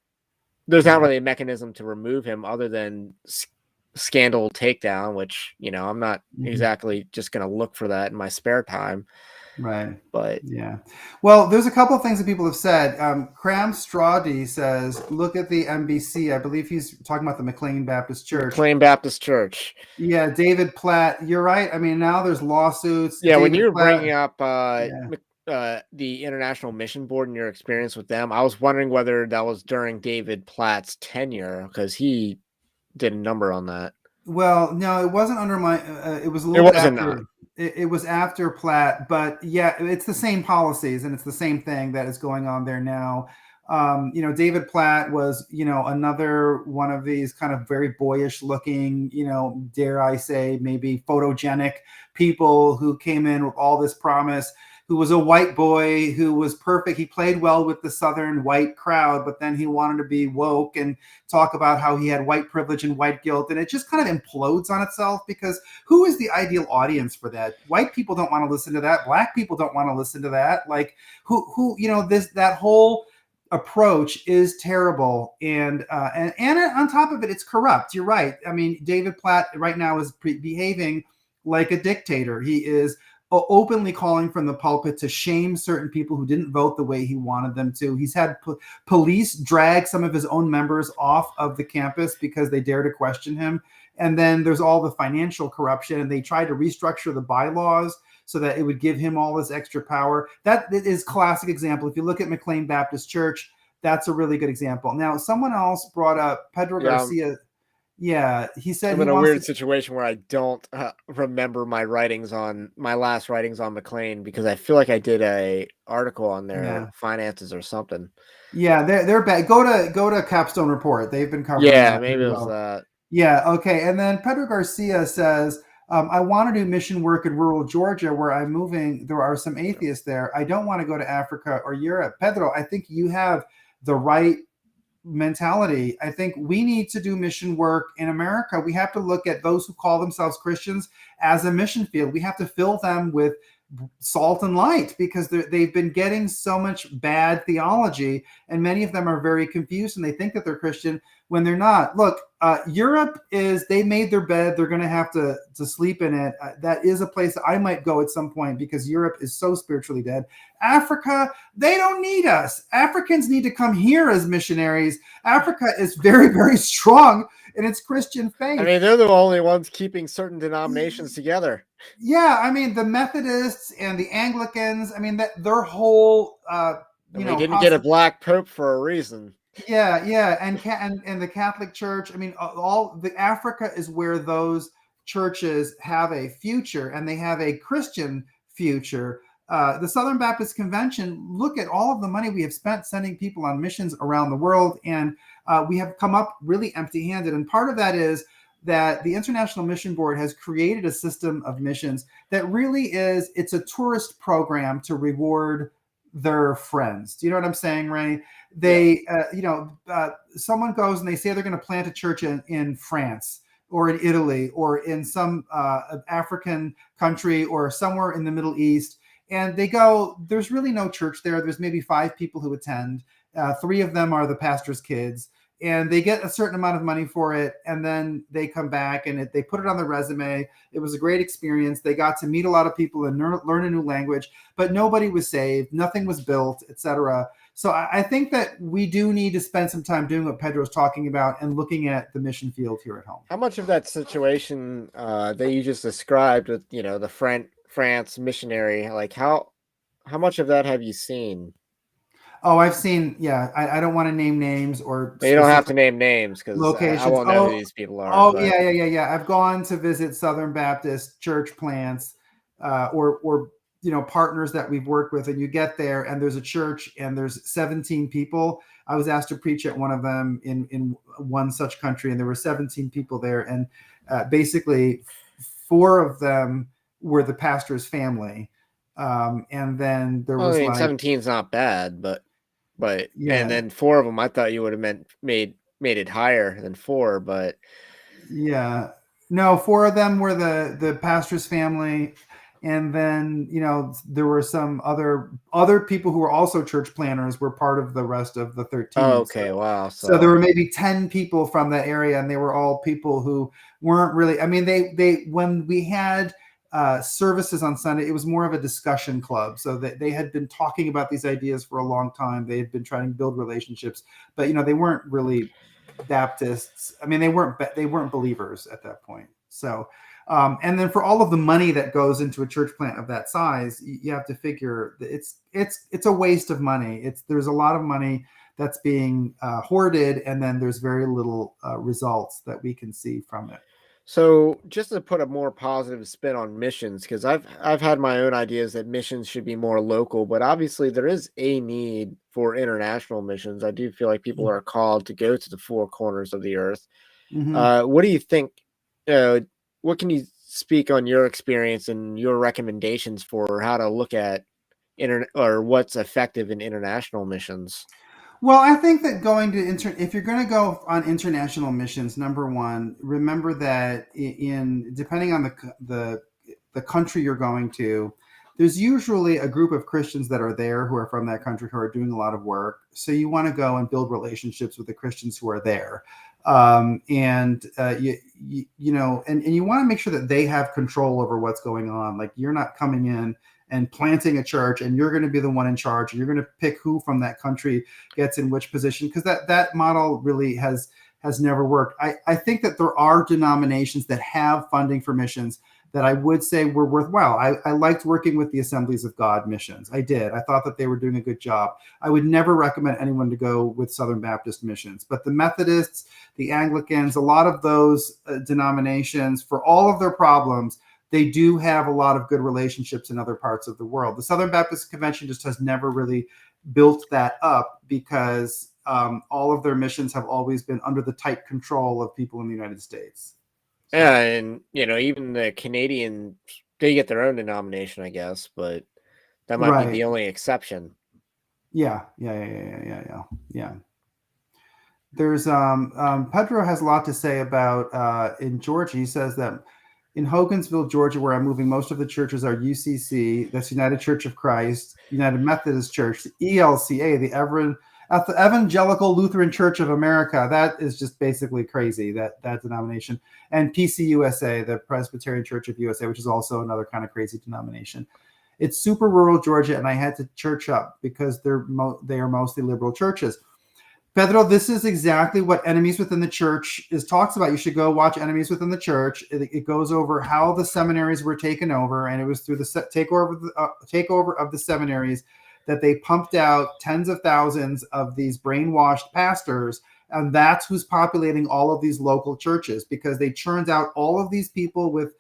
there's not really a mechanism to remove him other than scandal takedown, which, you know, I'm not exactly just going to look for that in my spare time. Right. But yeah. Well, there's a couple of things that people have said. Cram Strawdy says, look at the MBC. I believe he's talking about the McLean Baptist Church. McLean Baptist Church. Yeah. David Platt. You're right. I mean, now there's lawsuits. Yeah. David when you were Platt, bringing up the International Mission Board and your experience with them, I was wondering whether that was during David Platt's tenure, because he did a number on that. Well, no, it wasn't under my, it was a little bit after. It was after Platt, but yeah, it's the same policies and it's the same thing that is going on there now. You know, David Platt was, you know, another one of these kind of very boyish looking, you know, dare I say, maybe photogenic people who came in with all this promise, who was a white boy who was perfect. He played well with the Southern white crowd, but then he wanted to be woke and talk about how he had white privilege and white guilt. And it just kind of implodes on itself, because who is the ideal audience for that? White people don't want to listen to that. Black people don't want to listen to that. Like who, you know, that whole approach is terrible. And on top of it, it's corrupt. You're right. I mean, David Platt right now is behaving like a dictator. He is openly calling from the pulpit to shame certain people who didn't vote the way he wanted them to. He's had police drag some of his own members off of the campus because they dare to question him. And then there's all the financial corruption, and they tried to restructure the bylaws so that it would give him all this extra power. That is classic example. If you look at McLean Baptist Church, that's a really good example. Now, someone else brought up Pedro Garcia. Yeah, he said I'm he in a wants weird to. situation where I don't remember my last writings on McLean because I feel like I did a article on their Yeah, finances or something. yeah, they're bad. Go to Capstone Report. They've been covering Yeah, that maybe very it was well. that. Yeah, okay. And then Pedro Garcia says, I want to do mission work in rural Georgia where I'm moving. There are some atheists there. I don't want to go to Africa or Europe. Pedro, I think you have the right mentality. I think we need to do mission work in America. We have to look at those who call themselves Christians as a mission field. We have to fill them with salt and light because they've been getting so much bad theology, and many of them are very confused and they think that they're Christian when they're not. Look, Europe is, they made their bed, they're going to have to sleep in it. That is a place that I might go at some point because Europe is so spiritually dead. Africa, they don't need us. Africans need to come here as missionaries. Africa is very, very strong in its Christian I faith. mean, they're the only ones keeping certain denominations together. Yeah, I mean the Methodists and the Anglicans. I mean that their whole, And we didn't get a black pope for a reason. yeah, yeah, and the Catholic Church. I mean, all the Africa is where those churches have a future, and they have a Christian future. The Southern Baptist Convention. Look at all of the money we have spent sending people on missions around the world, and we have come up really empty-handed. And part of that is that the International Mission Board has created a system of missions that really is, it's a tourist program to reward their friends. Do you know what I'm saying, Ray? They, someone goes and they say they're going to plant a church in France or in Italy or in some African country or somewhere in the Middle East. And they go, there's really no church there. There's maybe 5 people who attend. 3 of them are the pastor's kids. And they get a certain amount of money for it, and then they come back and they put it on their resume. It was a great experience. They got to meet a lot of people and learn a new language, but nobody was saved, nothing was built, etc. So I think that we do need to spend some time doing what Pedro's talking about and looking at the mission field here at home. How much of that situation that you just described with, the France missionary, like how much of that have you seen? Oh, I've seen, yeah, I don't want to name names or You don't have to specific name names because I locations. won't know who these people are. Oh, But yeah. I've gone to visit Southern Baptist church plants, or partners that we've worked with, and you get there and there's a church and there's 17 people. I was asked to preach at one of them in one such country, and there were 17 people there, and basically 4 of them were the pastor's family, and then there was 17 is not bad, but and yeah. then 4 of them, I thought you would have made it higher than 4, but Yeah. No, 4 of them were the pastor's family. And then, there were some other people who were also church planners were part of the rest of the 13. okay, wow. So there were maybe 10 people from that area, and they were all people who weren't really, I mean, they when we had services on Sunday, it was more of a discussion club. So that they had been talking about these ideas for a long time. They had been trying to build relationships, but they weren't really Baptists. I mean, they weren't believers at that point. So, and then for all of the money that goes into a church plant of that size, you have to figure that it's a waste of money. There's a lot of money that's being hoarded, and then there's very little results that we can see from it. So just to put a more positive spin on missions, because I've had my own ideas that missions should be more local, but obviously there is a need for international missions. I do feel like people are called to go to the 4 corners of the earth. Mm-hmm. What do you think? What can you speak on your experience and your recommendations for how to look at or what's effective in international missions? Well, I think that if you're going to go on international missions, number one, remember that depending on the country you're going to, there's usually a group of Christians that are there who are from that country who are doing a lot of work. So you want to go and build relationships with the Christians who are there, and you want to make sure that they have control over what's going on. Like, you're not coming in and planting a church and you're going to be the one in charge and you're going to pick who from that country gets in which position, because that model really has never worked. I think that there are denominations that have funding for missions that I would say were worthwhile. I liked working with the Assemblies of God missions. I did. I thought that they were doing a good job. I would never recommend anyone to go with Southern Baptist missions, but the Methodists, the Anglicans, a lot of those denominations, for all of their problems, they do have a lot of good relationships in other parts of the world. The Southern Baptist Convention just has never really built that up because all of their missions have always been under the tight control of people in the United States. So. Yeah, and even the Canadian, they get their own denomination, I guess, but that might be the only exception. Yeah. There's Pedro has a lot to say about in Georgia. He says that in Hogansville, Georgia, where I'm moving, most of the churches are UCC, that's United Church of Christ, United Methodist Church, the ELCA, the Evangelical Lutheran Church of America. That is just basically crazy, that denomination. And PCUSA, the Presbyterian Church of USA, which is also another kind of crazy denomination. It's super rural Georgia, and I had to church up because they are mostly liberal churches. Pedro, this is exactly what Enemies Within the Church talks about. You should go watch Enemies Within the Church. It goes over how the seminaries were taken over, and it was through the takeover of the seminaries that they pumped out tens of thousands of these brainwashed pastors, and that's who's populating all of these local churches, because they churned out all of these people with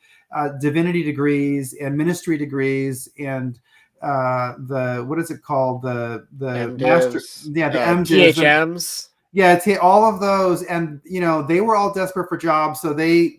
divinity degrees and ministry degrees and what is it called, the master, the MDivs, THMs. All of those, and they were all desperate for jobs, so they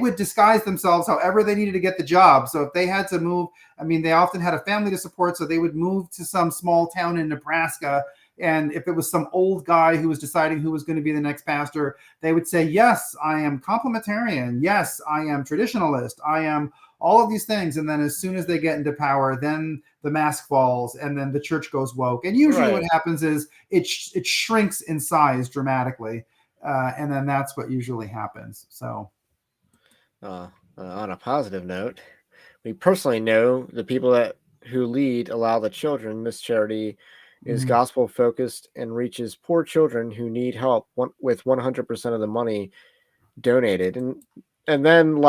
would disguise themselves however they needed to get the job. So if they had to move, they often had a family to support, so they would move to some small town in Nebraska, and if it was some old guy who was deciding who was going to be the next pastor, they would say, yes, I am complementarian, yes, I am traditionalist, I am all of these things. And then as soon as they get into power, then the mask falls and then the church goes woke. And usually what happens is it shrinks in size dramatically. And then that's what usually happens. So on a positive note, we personally know the people who lead Allow the Children. This charity is gospel focused and reaches poor children who need help with 100% of the money donated. And then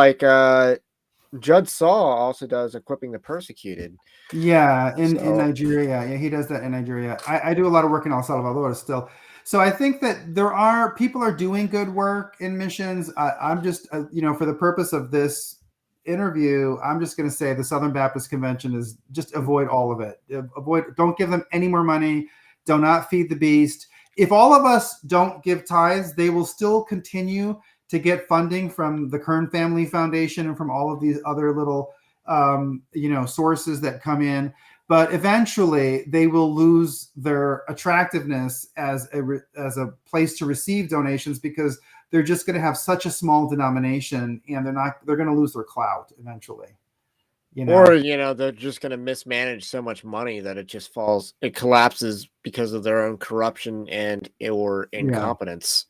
Judd Saw also does Equipping the Persecuted. Yeah, in Nigeria. Yeah, he does that in Nigeria. I do a lot of work in El Salvador still. So I think that people are doing good work in missions. I'm just, for the purpose of this interview, I'm just going to say the Southern Baptist Convention is just avoid all of it. Don't give them any more money. Do not feed the beast. If all of us don't give tithes, they will still continue to get funding from the Kern Family Foundation and from all of these other little sources that come in, but eventually they will lose their attractiveness as a place to receive donations, because they're just going to have such a small denomination, and they're going to lose their clout eventually. Or they're just going to mismanage so much money that it collapses because of their own corruption or incompetence.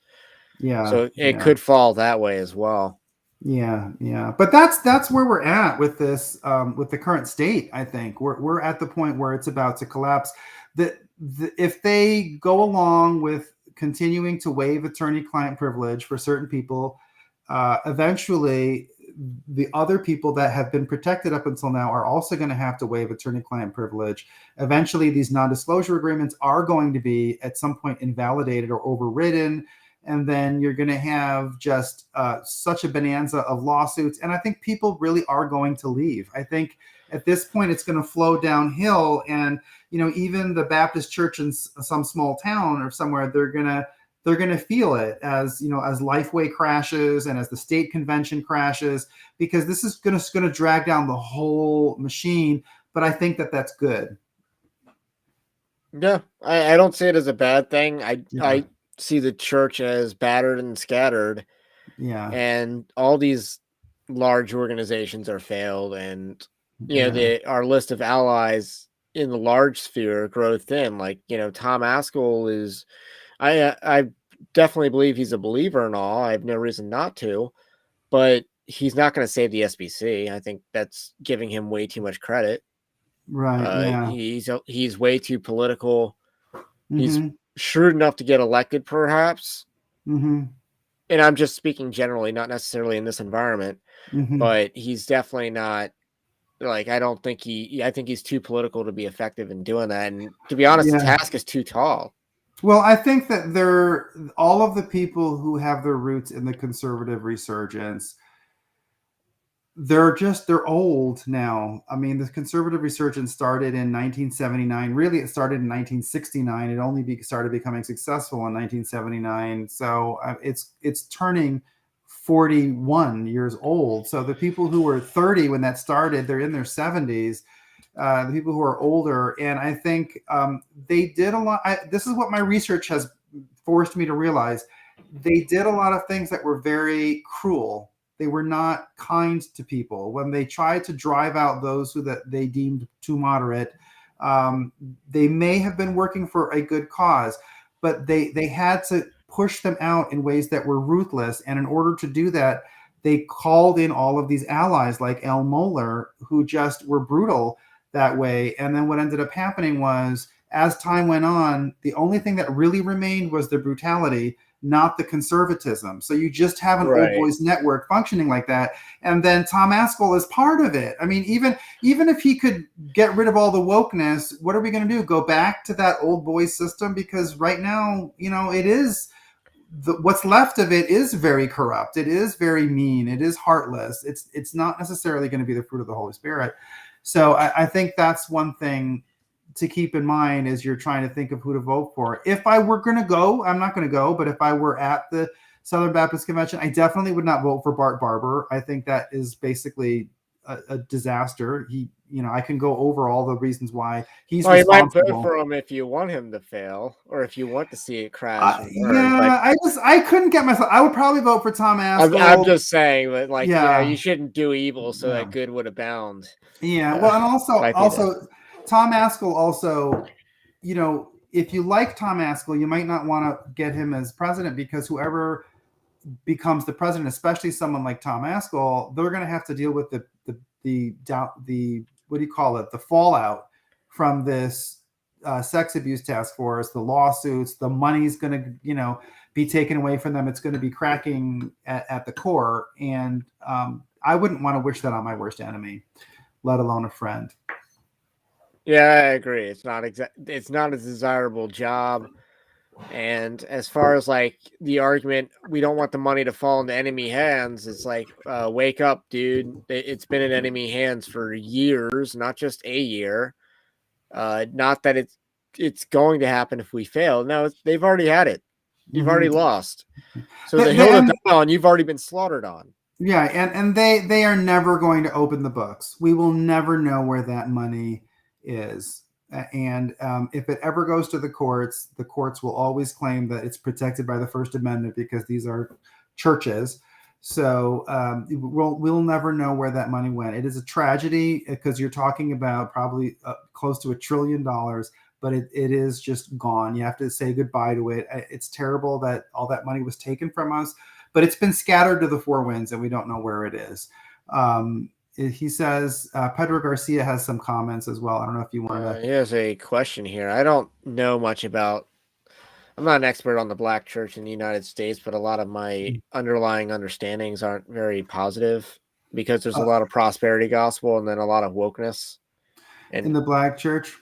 Yeah. So it could fall that way as well. Yeah. But that's where we're at with this, with the current state. I think we're at the point where it's about to collapse. If they go along with continuing to waive attorney-client privilege for certain people, eventually the other people that have been protected up until now are also going to have to waive attorney-client privilege. Eventually, these non-disclosure agreements are going to be at some point invalidated or overridden. And then you're going to have just such a bonanza of lawsuits. And I think people really are going to leave. I think at this point, it's going to flow downhill. And, even the Baptist church in some small town or somewhere, they're going to feel it as Lifeway crashes and as the state convention crashes, because this is going to drag down the whole machine. But I think that that's good. Yeah, I don't see it as a bad thing. I see the church as battered and scattered. Yeah. And all these large organizations are failed, and our list of allies in the large sphere grow thin. Like, Tom Askell is, I definitely believe he's a believer and all. I have no reason not to, but he's not going to save the SBC. I think that's giving him way too much credit. Right. He's way too political. He's shrewd enough to get elected, perhaps. and I'm just speaking generally, not necessarily in this environment, but he's definitely not like, I think he's too political to be effective in doing that. And to be honest, the task is too tall. Well, I think that all of the people who have their roots in the conservative resurgence, they're old now. I mean, the conservative resurgence started in 1979. Really, it started in 1969. It only started becoming successful in 1979. So it's turning 41 years old. So the people who were 30 when that started, they're in their 70s. The people who are older, and I think they did a lot. This is what my research has forced me to realize. They did a lot of things that were very cruel. They were not kind to people. When they tried to drive out those that they deemed too moderate, they may have been working for a good cause, but they had to push them out in ways that were ruthless. And in order to do that, they called in all of these allies like Al Mohler, who just were brutal that way. And then what ended up happening was, as time went on, the only thing that really remained was the brutality, not the conservatism. So you just have an old boys network functioning like that. And then Tom Askell is part of it. I mean, even if he could get rid of all the wokeness, what are we going to do? Go back to that old boys system? Because right now, it is what's left of it is very corrupt. It is very mean. It is heartless. It's not necessarily going to be the fruit of the Holy Spirit. So I think that's one thing to keep in mind as you're trying to think of who to vote for. If I were going to go, I'm not going to go, but if I were at the Southern Baptist Convention, I definitely would not vote for Bart Barber. I think that is basically a disaster. I can go over all the reasons why he's responsible. You might vote for him if you want him to fail, or if you want to see it crash. I couldn't get myself. I would probably vote for Tom Askell. I'm just saying that, you shouldn't do evil so that good would abound. Yeah. Well, and also Tom Askell also, if you like Tom Askell, you might not want to get him as president, because whoever becomes the president, especially someone like Tom Askell, they're going to have to deal with the what do you call it? The fallout from this sex abuse task force, the lawsuits, the money's going to, be taken away from them. It's going to be cracking at the core. And I wouldn't want to wish that on my worst enemy, let alone a friend. Yeah, I agree. It's not a desirable job. And as far as the argument, we don't want the money to fall into enemy hands. It's wake up, dude. It's been in enemy hands for years, not just a year. Not that it's going to happen if we fail. No, they've already had it. You've already lost. So the hill to die on, you've already been slaughtered on. Yeah, and they are never going to open the books. We will never know where that money is. And if it ever goes to the courts will always claim that it's protected by the First Amendment because these are churches. So we'll never know where that money went. It is a tragedy because you're talking about probably close to $1 trillion, but it is just gone. You have to say goodbye to it. It's terrible that all that money was taken from us, but it's been scattered to the four winds and we don't know where it is. He says Pedro Garcia has some comments as well. I don't know if you want to. He has a question here. I don't know much about. I'm not an expert on the Black church in the United States, but a lot of my underlying understandings aren't very positive because there's a lot of prosperity gospel and then a lot of wokeness. In the Black church,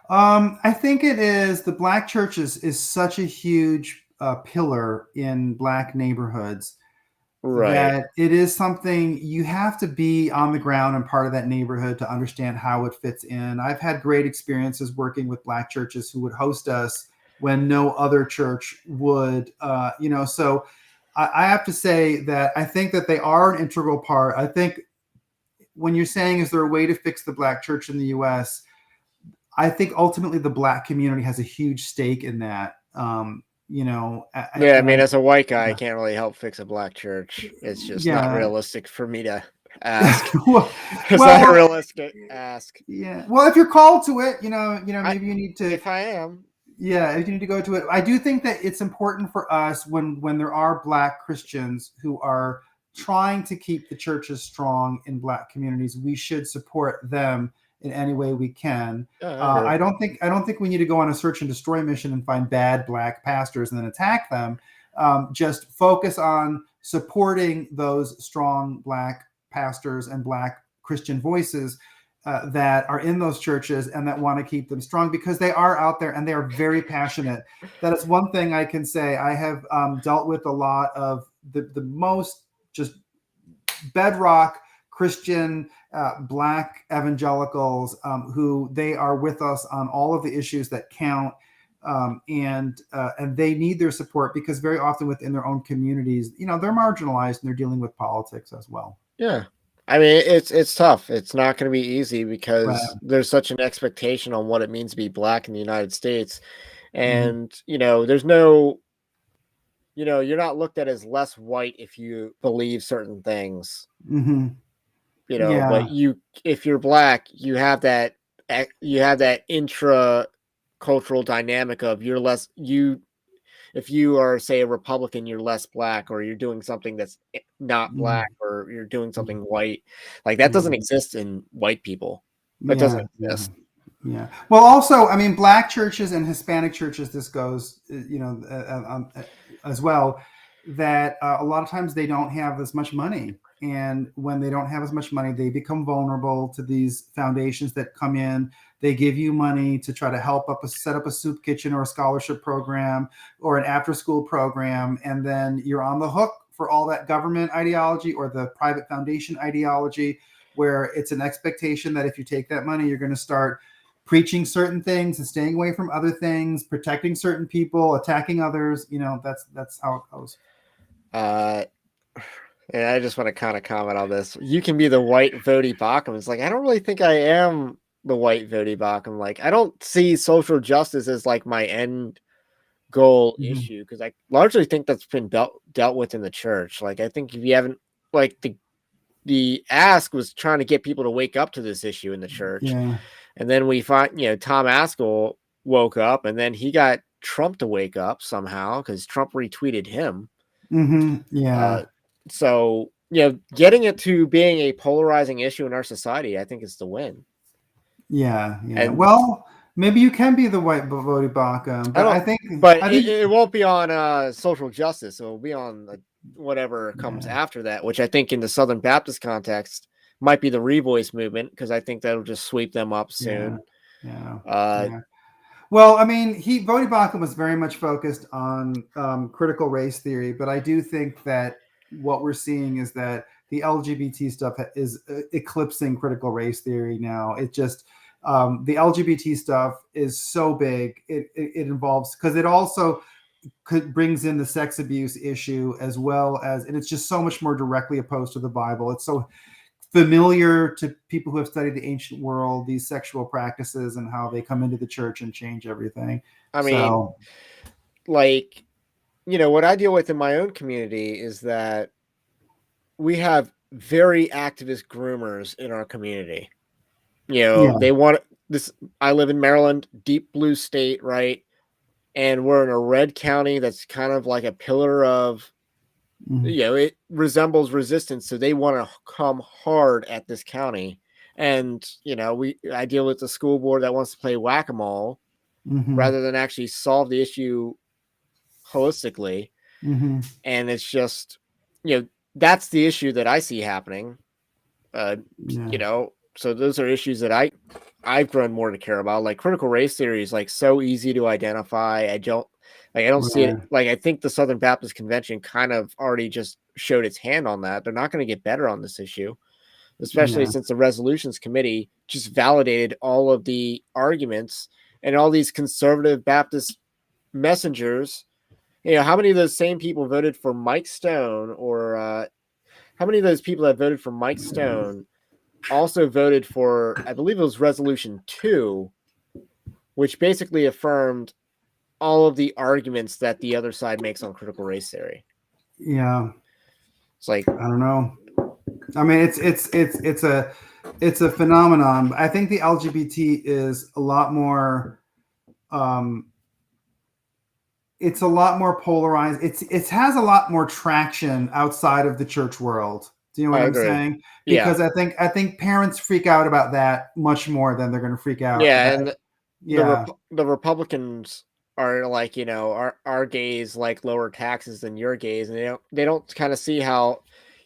I think it is. The Black church is such a huge pillar in Black neighborhoods. Right. That it is something you have to be on the ground and part of that neighborhood to understand how it fits in. I've had great experiences working with Black churches who would host us when no other church would, so I have to say that I think that they are an integral part. I think when you're saying, is there a way to fix the Black church in the U.S., I think ultimately the Black community has a huge stake in that. As a white guy, I can't really help fix a Black church. It's just not realistic for me to ask. It's not realistic to ask. Yeah. Well, if you're called to it, maybe you need to. If I am. Yeah, if you need to go to it. I do think that it's important for us when there are Black Christians who are trying to keep the churches strong in Black communities, we should support them in any way we can. I don't think we need to go on a search and destroy mission and find bad Black pastors and then attack them. just focus on supporting those strong Black pastors and Black Christian voices that are in those churches and that want to keep them strong, because they are out there and they are very passionate. That is one thing I can say. I have dealt with a lot of the most just bedrock Christian Black evangelicals who they are with us on all of the issues that count. And they need their support, because very often within their own communities, they're marginalized and they're dealing with politics as well. Yeah. I mean, it's tough. It's not going to be easy because Right. there's such an expectation on what it means to be Black in the United States. Mm-hmm. And, there's no, you're not looked at as less white if you believe certain things, Mm-hmm. but if you're Black, you have that intra cultural dynamic of if you are, say, a Republican, you're less Black, or you're doing something that's not Black, or you're doing something white. Like that doesn't exist in white people. That doesn't exist. Yeah. Well, also, I mean, Black churches and Hispanic churches, this goes, as well, that a lot of times they don't have as much money. And when they don't have as much money, they become vulnerable to these foundations that come in. They give you money to try to set up a soup kitchen or a scholarship program or an after-school program. And then you're on the hook for all that government ideology or the private foundation ideology, where it's an expectation that if you take that money, you're going to start preaching certain things and staying away from other things, protecting certain people, attacking others. That's how it goes. And I just want to kind of comment on this. You can be the white Vody Bakum. It's like, I don't really think I am the white Vody Bakum. Like, I don't see social justice as like my end goal issue, because I largely think that's been dealt with in the church. Like, I think if you haven't, like, the ask was trying to get people to wake up to this issue in the church. Yeah. And then we find, Tom Askell woke up, and then he got Trump to wake up somehow because Trump retweeted him. Mm-hmm. Yeah. So, getting it to being a polarizing issue in our society, I think, is the win. Yeah. Well, maybe you can be the white Vody Bakum, but it won't be on social justice. It will be on whatever comes after that, which I think in the Southern Baptist context might be the Revoice movement, because I think that'll just sweep them up soon. Yeah. Well, I mean, Vody Bakum was very much focused on critical race theory, but I do think that what we're seeing is that the LGBT stuff is eclipsing critical race theory now. It just the LGBT stuff is so big. It involves, because it also brings in the sex abuse issue as well as, and it's just so much more directly opposed to the Bible. It's so familiar to people who have studied the ancient world, these sexual practices and how they come into the church and change everything. I mean, what I deal with in my own community is that we have very activist groomers in our community. They want this. I live in Maryland, deep blue state, right? And we're in a red county that's kind of like a pillar of, it resembles resistance. So they want to come hard at this county. And, I deal with the school board that wants to play whack-a-mole rather than actually solve the issue holistically. And it's just, that's the issue that I see happening. So those are issues that I've grown more to care about. Like critical race theory is like so easy to identify. I don't see it. Like, I think the Southern Baptist Convention kind of already just showed its hand on that. They're not going to get better on this issue, especially since the resolutions committee just validated all of the arguments, and all these conservative Baptist messengers. How many of those same people voted for Mike Stone, or how many of those people that voted for Mike Stone also voted for, I believe it was Resolution 2, which basically affirmed all of the arguments that the other side makes on critical race theory. Yeah. It's like, I don't know. I mean, it's a phenomenon. I think the LGBT is a lot more, it's a lot more polarized. It has a lot more traction outside of the church world. Do you know what I'm saying? Because I think parents freak out about that much more than they're going to freak out. The Republicans are like, our gays like lower taxes than your gays, and they don't kind of see how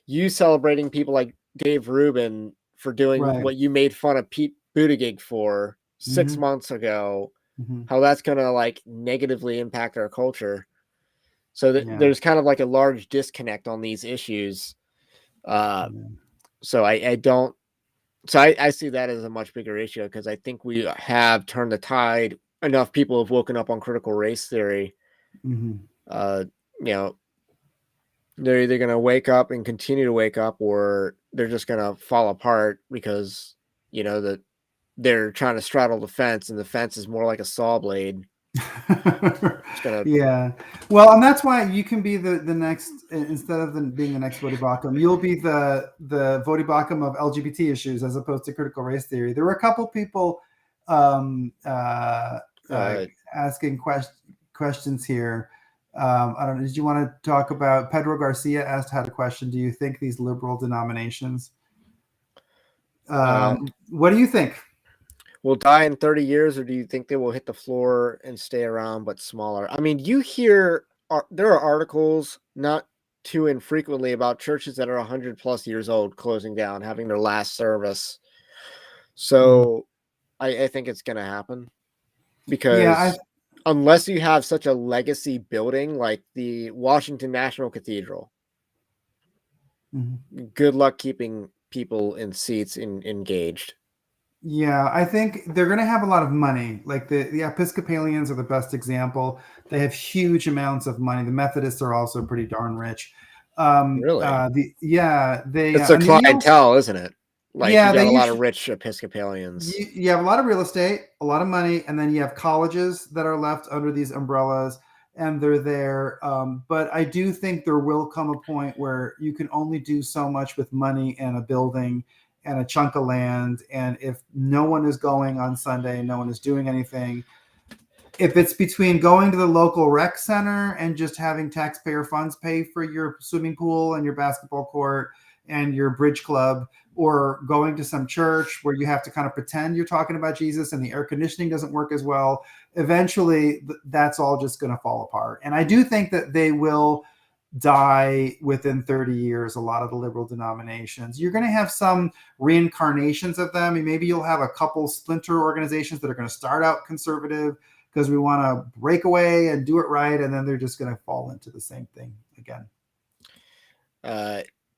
you celebrating people like Dave Rubin for doing Right. what you made fun of Pete Buttigieg for 6 months ago, how that's gonna like negatively impact our culture. So there's kind of like a large disconnect on these issues. So I don't. So I see that as a much bigger issue, because I think we have turned the tide. Enough people have woken up on critical race theory. Uh, you know, they're either going to wake up and continue to wake up, or they're just going to fall apart because, that they're trying to straddle the fence, and the fence is more like a saw blade. Yeah. Well, and that's why you can be the next, instead of being the next Vodi Bakum, you'll be the Vodi Bakum of LGBT issues as opposed to critical race theory. There were a couple people asking questions here. I don't know. Did you want to talk about Pedro Garcia had a question? Do you think these liberal denominations? What do you think? Will die in 30 years, or do you think they will hit the floor and stay around but smaller? I mean, you hear there are articles not too infrequently about churches that are 100 plus years old closing down, having their last service. So I think it's going to happen, because unless you have such a legacy building like the Washington National Cathedral, good luck keeping people in seats engaged. Yeah, I think they're going to have a lot of money. Like the Episcopalians are the best example. They have huge amounts of money. The Methodists are also pretty darn rich. Really? It's a clientele, isn't it? Like, yeah, you got a lot of rich Episcopalians. You have a lot of real estate, a lot of money, and then you have colleges that are left under these umbrellas, and they're there. But I do think there will come a point where you can only do so much with money and a building and a chunk of land. And if no one is going on Sunday, no one is doing anything. If it's between going to the local rec center and just having taxpayer funds pay for your swimming pool and your basketball court and your bridge club, or going to some church where you have to kind of pretend you're talking about Jesus and the air conditioning doesn't work as well, eventually that's all just going to fall apart. And I do think that they will die within 30 years, a lot of the liberal denominations. You're going to have some reincarnations of them, and maybe you'll have a couple splinter organizations that are going to start out conservative because we want to break away and do it right, and then they're just going to fall into the same thing again.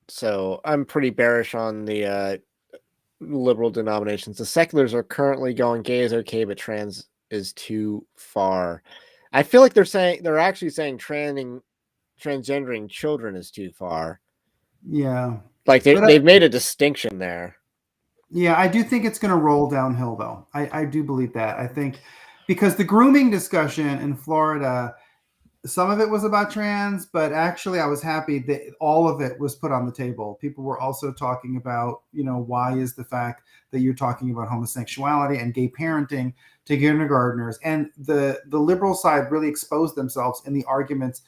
So I'm pretty bearish on the liberal denominations. The seculars are currently going gay is okay, but trans is too far. I feel like they're actually saying transgendering children is too far. Yeah. Like they've made a distinction there. Yeah, I do think it's going to roll downhill, though. I do believe that. I think because the grooming discussion in Florida, some of it was about trans, but actually I was happy that all of it was put on the table. People were also talking about, why is the fact that you're talking about homosexuality and gay parenting to kindergartners, and the liberal side really exposed themselves in the arguments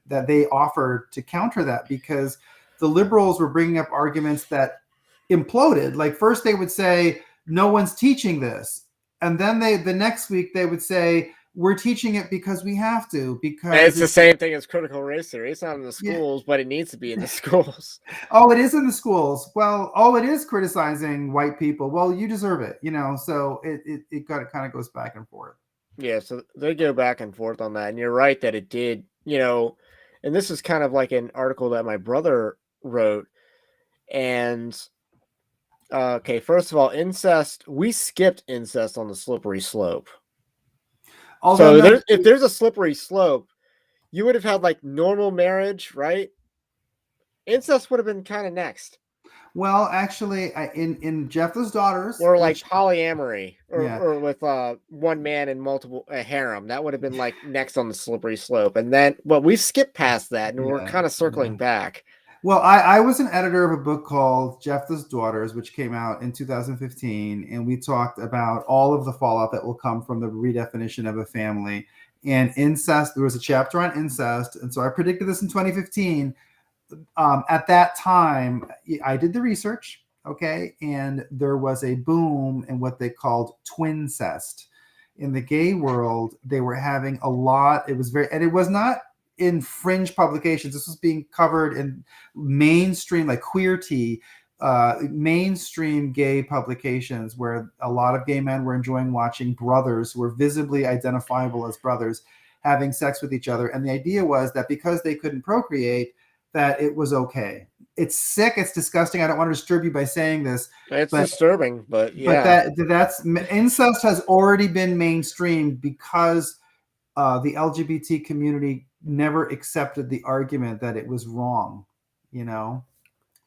that they offered to counter that, because the liberals were bringing up arguments that imploded. Like, first they would say no one's teaching this, and then the next week they would say we're teaching it because we have to, because it's the same thing as critical race theory. It's not in the schools, but it needs to be in the schools. Oh, it is in the schools. Well, it is criticizing white people. Well, you deserve it, so it kind of goes back and forth. Yeah, so they go back and forth on that. And you're right that it did, and this is kind of like an article that my brother wrote. And okay, first of all, incest, we skipped incest on the slippery slope. So if there's a slippery slope, you would have had like normal marriage, right? Incest would have been kind of next. Well, actually, in Jephthah's Daughters, or like polyamory, or with one man and multiple harem, that would have been like next on the slippery slope. And then, but we skipped past that, and we're kind of circling back. Well, I was an editor of a book called Jephthah's Daughters, which came out in 2015, and we talked about all of the fallout that will come from the redefinition of a family and incest. There was a chapter on incest, and so I predicted this in 2015. At that time, I did the research, okay, and there was a boom in what they called twincest. in the gay world, they were having a lot. It was very, and it was not in fringe publications. This was being covered in mainstream, like Queer Tea, mainstream gay publications, where a lot of gay men were enjoying watching brothers who were visibly identifiable as brothers having sex with each other. And the idea was that because they couldn't procreate, that it was okay. It's sick. It's disgusting. I don't want to disturb you by saying this, It's but disturbing, but yeah. that's incest has already been mainstream because the LGBT community never accepted the argument that it was wrong, you know?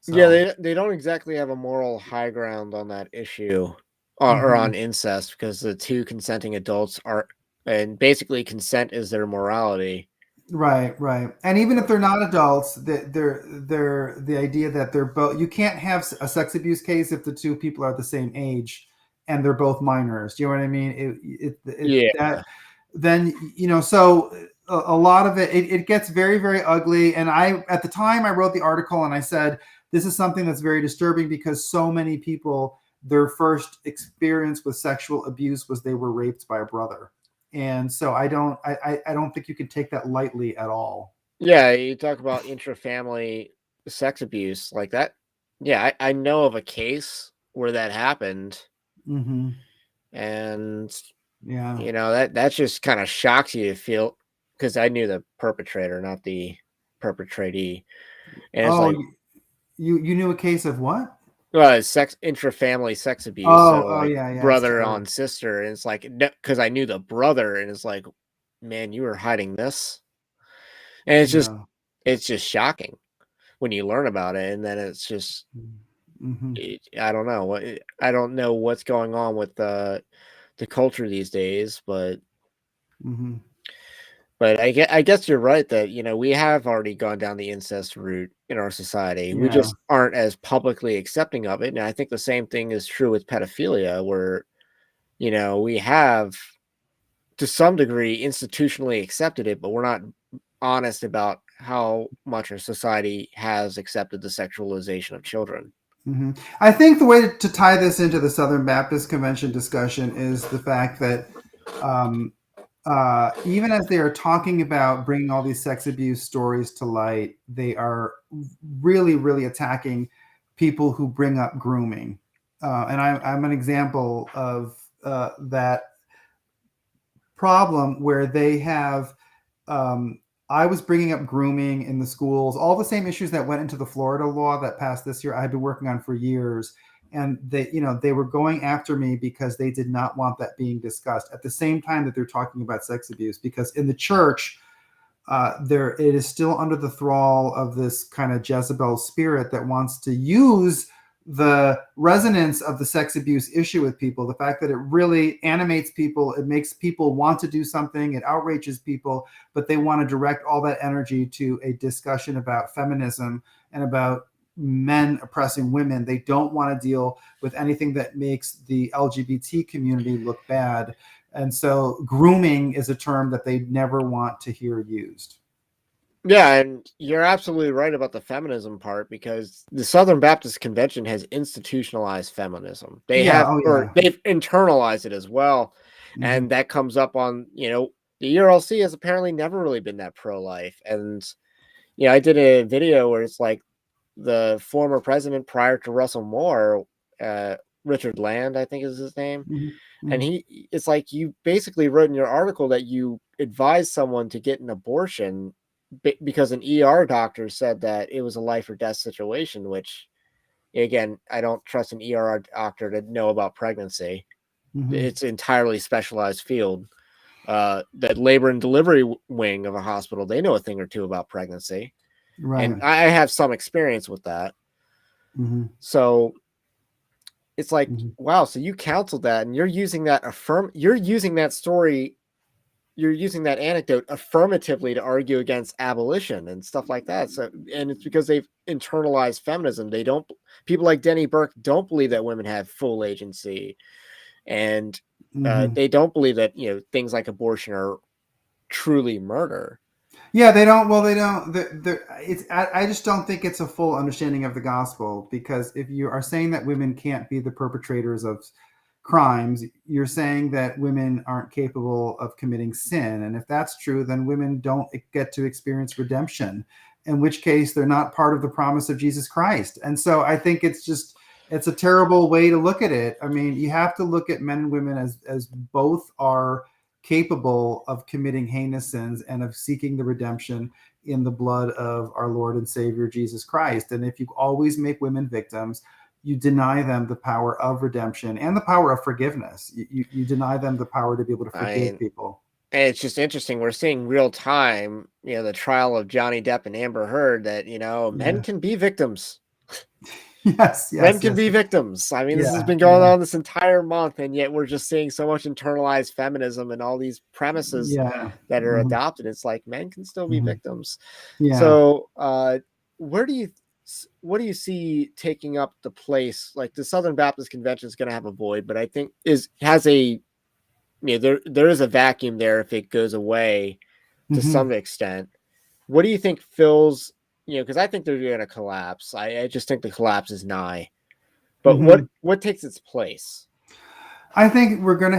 Yeah, So, they don't exactly have a moral high ground on that issue, or on incest, because the two consenting adults are, and basically consent is their morality. right, right. And even if they're not adults, they're the idea that they're both, you can't have a sex abuse case if the two people are the same age and they're both minors. Do you know what I mean? Yeah. That then, so a lot of it gets very, very ugly. And at the time I wrote the article and I said, this is something that's very disturbing because so many people, their first experience with sexual abuse was they were raped by a brother. And so I don't think you can take that lightly at all. Yeah, you talk about intra-family sex abuse like that. Yeah, I know of a case where that happened, Mm-hmm. and Yeah. that just kind of shocks you to feel, because I knew the perpetrator, not the perpetratee, and it's Oh, like, you knew a case of what? intra-family sex abuse. Oh, So oh like yeah, yeah, it's brother terrible. on sister, and it's like, because I knew the brother, and it's like, man, you were hiding this, and Yeah. it's just shocking when you learn about it, and then it's just, Mm-hmm. I don't know I don't know what's going on with the culture these days, but Mm-hmm. I guess you're right that we have already gone down the incest route in our society. We Yeah. just aren't as publicly accepting of it, and I think the same thing is true with pedophilia, where we have, to some degree, institutionally accepted it, but we're not honest about how much our society has accepted the sexualization of children. Mm-hmm. I think the way to tie this into the Southern Baptist Convention discussion is the fact that um, even as they are talking about bringing all these sex abuse stories to light, they are really, really attacking people who bring up grooming. And I'm an example of that problem where they have. I was bringing up grooming in the schools, all the same issues that went into the Florida law that passed this year. I had been working on for years, and they were going after me because they did not want that being discussed at the same time that they're talking about sex abuse. Because in the church, it is still under the thrall of this kind of Jezebel spirit that wants to use the resonance of the sex abuse issue with people, the fact that it really animates people, it makes people want to do something, it outrages people, but they want to direct all that energy to a discussion about feminism and about men oppressing women. They don't want to deal with anything that makes the LGBT community look bad. And so grooming is a term that they never want to hear used. Yeah, and you're absolutely right about the feminism part, because the Southern Baptist Convention has institutionalized feminism. They Yeah, have, oh or yeah. they've internalized it as well. Mm-hmm. And that comes up on, the ERLC has apparently never really been that pro-life. And, I did a video where it's like the former president prior to Russell Moore, uh, Richard Land, I think is his name. And Mm-hmm. it's like, you basically wrote in your article that you advised someone to get an abortion because an ER doctor said that it was a life or death situation, which, again, I don't trust an ER doctor to know about pregnancy. Mm-hmm. It's an entirely specialized field. That labor and delivery wing of a hospital, they know a thing or two about pregnancy. And Right. I have some experience with that. Mm-hmm. So it's like, Mm-hmm. wow, so you counseled that, and you're using that story, you're using that anecdote affirmatively to argue against abolition and stuff like that. So, and it's because they've internalized feminism. People like Denny Burke don't believe that women have full agency, and Mm-hmm. they don't believe that things like abortion are truly murder. Yeah, they don't. Well, they don't. It's. I just don't think it's a full understanding of the gospel, because if you are saying that women can't be the perpetrators of crimes, you're saying that women aren't capable of committing sin. And if that's true, then women don't get to experience redemption, in which case they're not part of the promise of Jesus Christ. And so I think it's a terrible way to look at it. I mean, you have to look at men and women as both are capable of committing heinous sins and of seeking the redemption in the blood of our Lord and Savior Jesus Christ. And if you always make women victims, you deny them the power of redemption and the power of forgiveness. You deny them the power to be able to forgive people. And it's just interesting. We're seeing real time, the trial of Johnny Depp and Amber Heard, that, men can be victims. Yes. Men can be victims. I mean, this has been going on this entire month, and yet we're just seeing so much internalized feminism and all these premises that are adopted. It's like men can still be victims. Yeah. So, what do you see taking up the place? Like, the Southern Baptist Convention is going to have a void, but I think there is a vacuum there if it goes away to some extent. What do you think fills? Because I think they're going to collapse. I just think the collapse is nigh. But what takes its place? I think we're going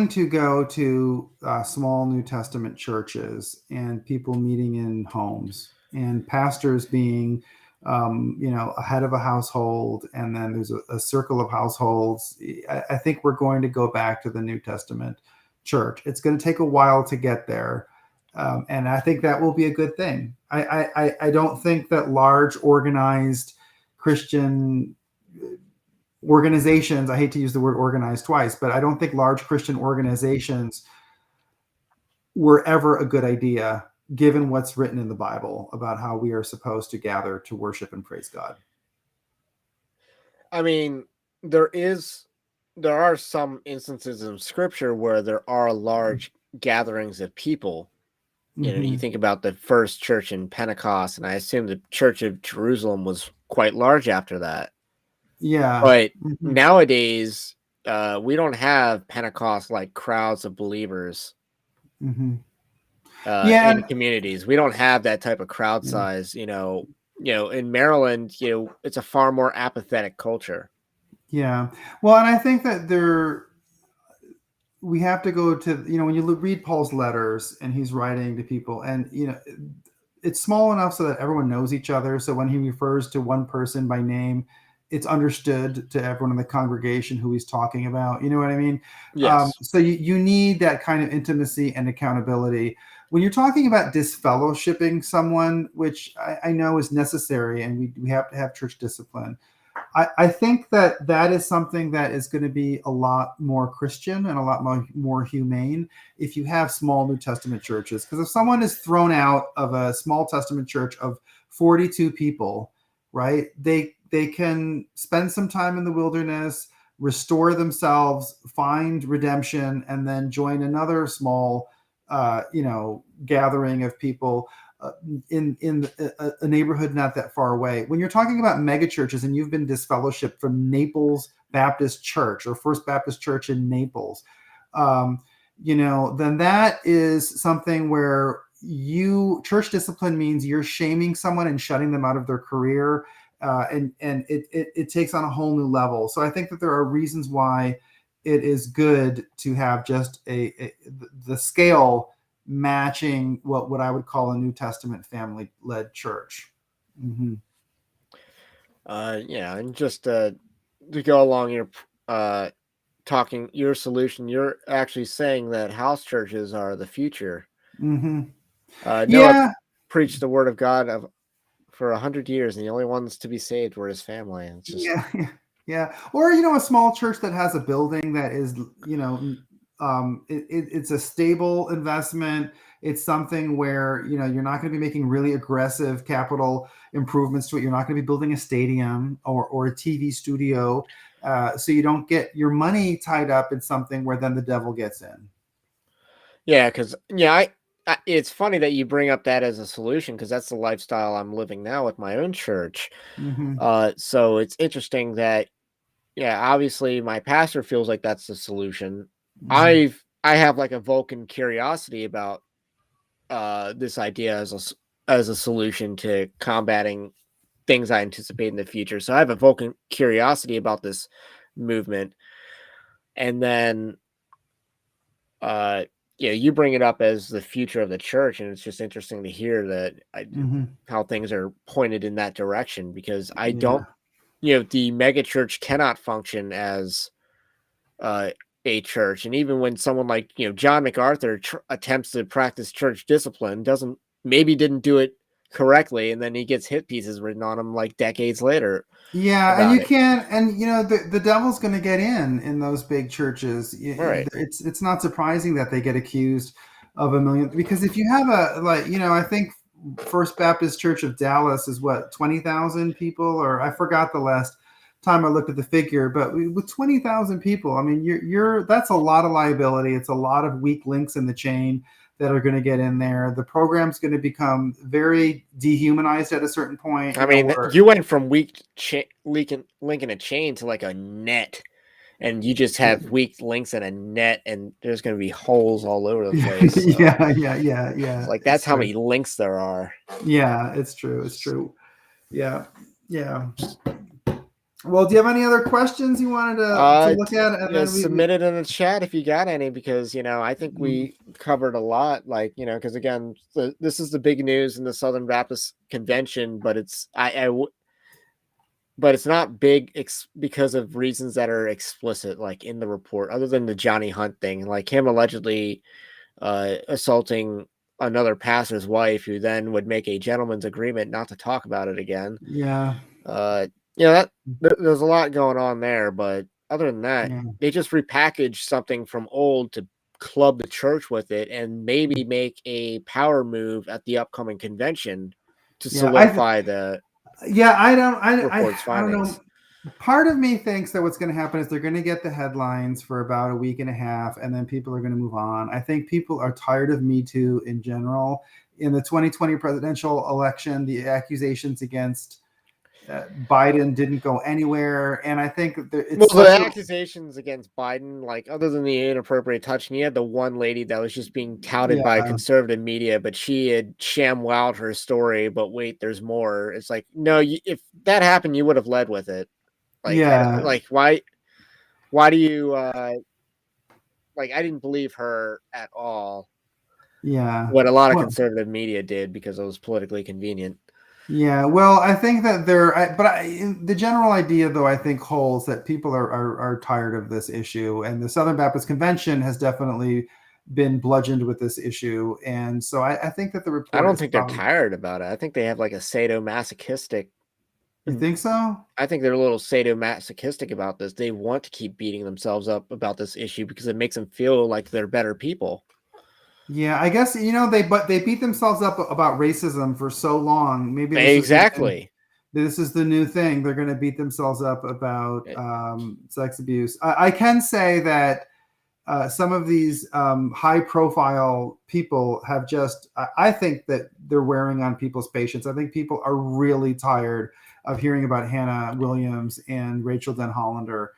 to go to small New Testament churches and people meeting in homes and pastors being, a head of a household, and then there's a circle of households. I think we're going to go back to the New Testament church. It's going to take a while to get there. And I think that will be a good thing. I don't think that large organized Christian organizations, I hate to use the word organized twice, but I don't think large Christian organizations were ever a good idea, given what's written in the Bible about how we are supposed to gather to worship and praise God. I mean, there are some instances in Scripture where there are large gatherings of people. You think about the first church in Pentecost, and I assume the Church of Jerusalem was quite large after that. Yeah. But nowadays, we don't have Pentecost-like crowds of believers in communities. We don't have that type of crowd size. In Maryland, it's a far more apathetic culture. Yeah. Well, and I think that we have to go to, when you read Paul's letters and he's writing to people, and, it's small enough so that everyone knows each other. So when he refers to one person by name, it's understood to everyone in the congregation who he's talking about. You know what I mean? Yes. So you need that kind of intimacy and accountability. When you're talking about disfellowshipping someone, which I know is necessary, and we have to have church discipline, I think that is something that is going to be a lot more Christian and a lot more humane if you have small New Testament churches. Because if someone is thrown out of a small Testament church of 42 people, right, they can spend some time in the wilderness, restore themselves, find redemption, and then join another small, gathering of people in a neighborhood not that far away. When you're talking about mega churches and you've been disfellowshipped from Naples Baptist Church or First Baptist Church in Naples, then that is something where church discipline means you're shaming someone and shutting them out of their career. And it takes on a whole new level. So I think that there are reasons why it is good to have just the scale matching what I would call a New Testament family-led church. And just to go along your talking your solution, you're actually saying that house churches are the future. Noah preached the word of God for 100 years, and the only ones to be saved were his family. And it's just or a small church that has a building that is it's a stable investment. It's something where you're not going to be making really aggressive capital improvements to it. You're not going to be building a stadium or a TV studio, so you don't get your money tied up in something where then the devil gets in. Yeah, because it's funny that you bring up that as a solution, because that's the lifestyle I'm living now with my own church. So it's interesting that, obviously my pastor feels like that's the solution. I have like a Vulcan curiosity about this idea as a solution to combating things I anticipate in the future. So I have a Vulcan curiosity about this movement. And then, you bring it up as the future of the church, and it's just interesting to hear that how things are pointed in that direction, because I don't, the mega church cannot function as a church. And even when someone like, John MacArthur attempts to practice church discipline, didn't do it correctly, and then he gets hit pieces written on him like decades later. Yeah, and you can't, and the devil's going to get in those big churches. Right. It's not surprising that they get accused of a million, because if you have I think First Baptist Church of Dallas is what, 20,000 people, or I forgot the last time I looked at the figure, but with 20,000 people, I mean, that's a lot of liability. It's a lot of weak links in the chain that are going to get in there. The program's going to become very dehumanized at a certain point. I mean, you went from linking a chain to like a net, and you just have weak links in a net, and there's going to be holes all over the place. So. Yeah. It's like, that's how many links there are. Yeah, it's true. Yeah. Well, do you have any other questions you wanted to look at? And then submit it in the chat if you got any, because I think we covered a lot. Like, because again, this is the big news in the Southern Baptist Convention, but it's but it's not big because of reasons that are explicit, like in the report, other than the Johnny Hunt thing, like him allegedly assaulting another pastor's wife, who then would make a gentleman's agreement not to talk about it again. Yeah. There's a lot going on there, but other than that, they just repackaged something from old to club the church with it, and maybe make a power move at the upcoming convention to solidify the. Yeah, I don't know. Part of me thinks that what's going to happen is they're going to get the headlines for about a week and a half, and then people are going to move on. I think people are tired of Me Too in general. In the 2020 presidential election, the accusations against Biden didn't go anywhere, and I think the accusations against Biden, like, other than the inappropriate touching, you had the one lady that was just being touted by conservative media, but she had ShamWowed her story. But wait, there's more. It's like, no, if that happened, you would have led with it. Like, why do you like? I didn't believe her at all. Yeah, what a lot of conservative media did, because it was politically convenient. Yeah, well, I think that the general idea, though, I think holds, that people are tired of this issue, and the Southern Baptist Convention has definitely been bludgeoned with this issue, and so I think that the report. I don't think they're tired about it. I think they have like a sadomasochistic. You think so? I think they're a little sadomasochistic about this. They want to keep beating themselves up about this issue because it makes them feel like they're better people. Yeah, I guess they beat themselves up about racism for so long. Maybe this is the new thing. They're going to beat themselves up about sex abuse. I can say that some of these high-profile people have just. I think that they're wearing on people's patience. I think people are really tired of hearing about Hannah Williams and Rachel Den Hollander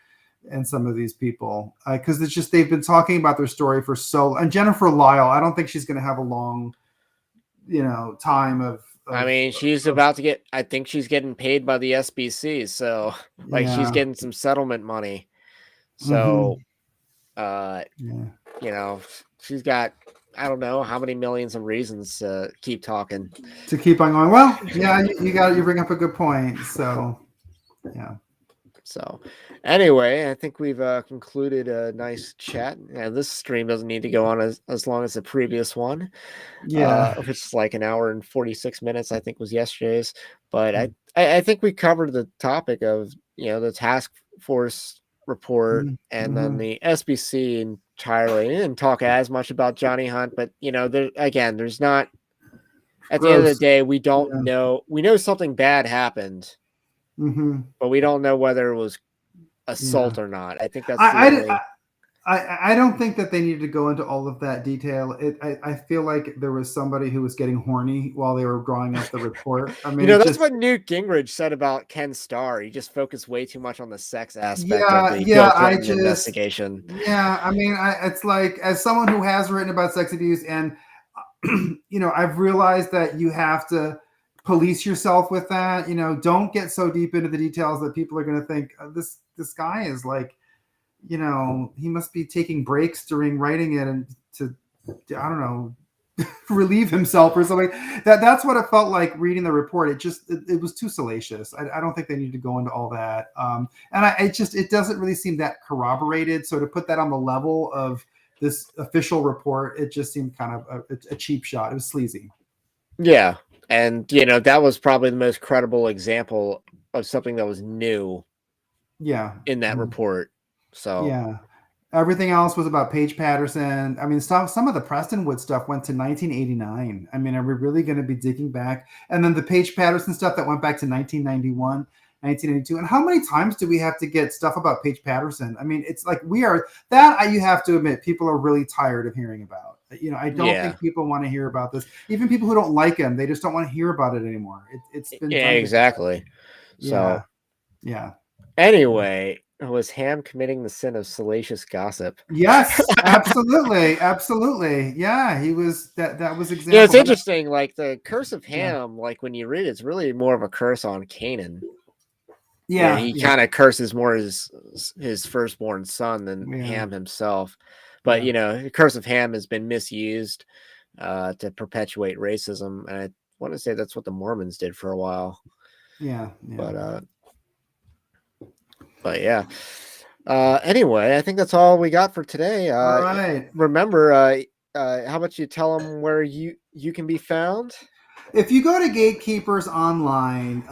and some of these people, because it's just, they've been talking about their story for and Jennifer Lyle, I don't think she's going to have a long, time of I mean, she's about to get, I think she's getting paid by the SBC. So she's getting some settlement money. So, she's got, I don't know how many millions of reasons to keep talking. To keep on going. Well, yeah, you bring up a good point. So, yeah. So anyway, I think we've concluded a nice chat. This stream doesn't need to go on as long as the previous one. Yeah. Which is like an hour and 46 minutes, I think, was yesterday's. But I think we covered the topic of, the task force report and then the SBC entirely. I didn't talk as much about Johnny Hunt, but, there's not, at the end of the day, we don't know. We know something bad happened. But we don't know whether it was assault or not. I think that's. I don't think that they needed to go into all of that detail. I feel like there was somebody who was getting horny while they were drawing up the report. I mean, that's what Newt Gingrich said about Ken Starr. He just focused way too much on the sex aspect of the Bill Clinton investigation. Yeah, I mean, it's like, as someone who has written about sex abuse, and I've realized that you have to police yourself with that. Don't get so deep into the details that people are going to think this guy is like he must be taking breaks during writing it and to, I don't know, relieve himself or something. That's what it felt like reading the report. It was too salacious. I don't think they need to go into all that. And it doesn't really seem that corroborated. So to put that on the level of this official report, it just seemed kind of a cheap shot. It was sleazy. Yeah. And, that was probably the most credible example of something that was new in that report. So, yeah. Everything else was about Paige Patterson. I mean, some of the Prestonwood stuff went to 1989. I mean, are we really going to be digging back? And then the Paige Patterson stuff that went back to 1991, 1992. And how many times do we have to get stuff about Paige Patterson? I mean, it's like you have to admit, people are really tired of hearing about. I don't think people want to hear about this. Even people who don't like him, they just don't want to hear about it anymore. It's been exactly. So, yeah. Anyway, was Ham committing the sin of salacious gossip? Yes, absolutely. Yeah, he was. That was example. It's interesting. Like the curse of Ham, like when you read it, it's really more of a curse on Canaan. Yeah, he kind of curses more his firstborn son than Ham himself. But the curse of Ham has been misused to perpetuate racism, and I want to say that's what the Mormons did for a while. Yeah. But yeah. Anyway, I think that's all we got for today. All right. Remember, how about you tell them where you can be found? If you go to Gatekeepers Online,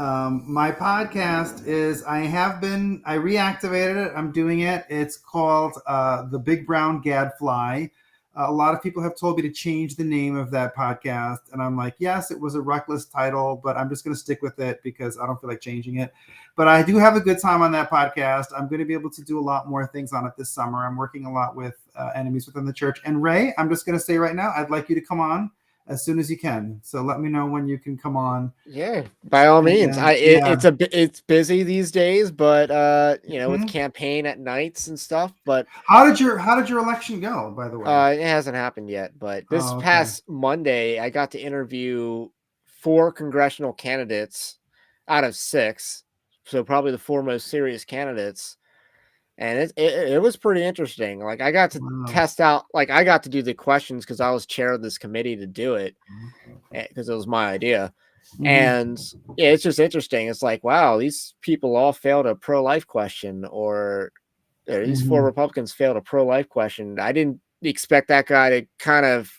my podcast is, I reactivated it. I'm doing it. It's called The Big Brown Gadfly. A lot of people have told me to change the name of that podcast. And I'm like, yes, it was a reckless title, but I'm just going to stick with it because I don't feel like changing it. But I do have a good time on that podcast. I'm going to be able to do a lot more things on it this summer. I'm working a lot with Enemies Within the Church. And Ray, I'm just going to say right now, I'd like you to come on as soon as you can. So let me know when you can come on. Yeah, by all means. It's busy these days, but with campaign at nights and stuff. But how did your election go, by the way? It hasn't happened yet, but this past Monday I got to interview 4 congressional candidates out of 6. So probably the 4 most serious candidates. And it was pretty interesting. Like I got to test out, like I got to do the questions because I was chair of this committee to do it because it was my idea. And it's just interesting. It's like, wow, these people all failed a pro-life question, or these 4 Republicans failed a pro-life question. I didn't expect that guy to kind of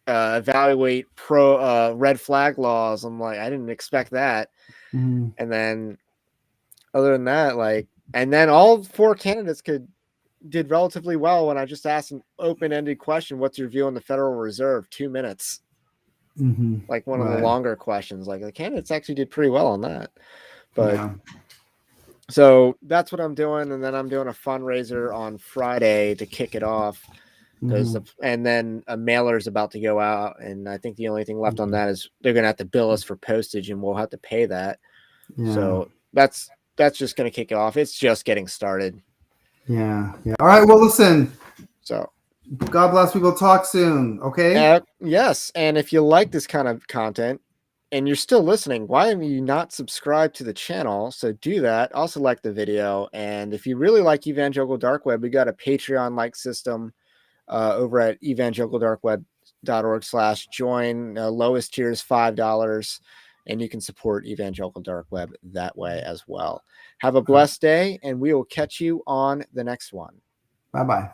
evaluate red flag laws. I'm like, I didn't expect that. And then other than that, and then all 4 candidates did relatively well when I just asked an open-ended question. What's your view on the Federal Reserve? 2 minutes. Like one of the longer questions. Like the candidates actually did pretty well on that. But so that's what I'm doing. And then I'm doing a fundraiser on Friday to kick it off. And then a mailer is about to go out. And I think the only thing left on that is they're going to have to bill us for postage and we'll have to pay that. So that's just going to kick it off. It's just getting started. Yeah. All right. Well, listen. So God bless. We will talk soon. Okay. Yes. And if you like this kind of content and you're still listening, why have you not subscribed to the channel? So do that. Also like the video. And if you really like Evangelical Dark Web, we got a Patreon-like system over at evangelicaldarkweb.org/join. Lowest tier is $5. And you can support Evangelical Dark Web that way as well. Have a blessed day, and we will catch you on the next one. Bye-bye.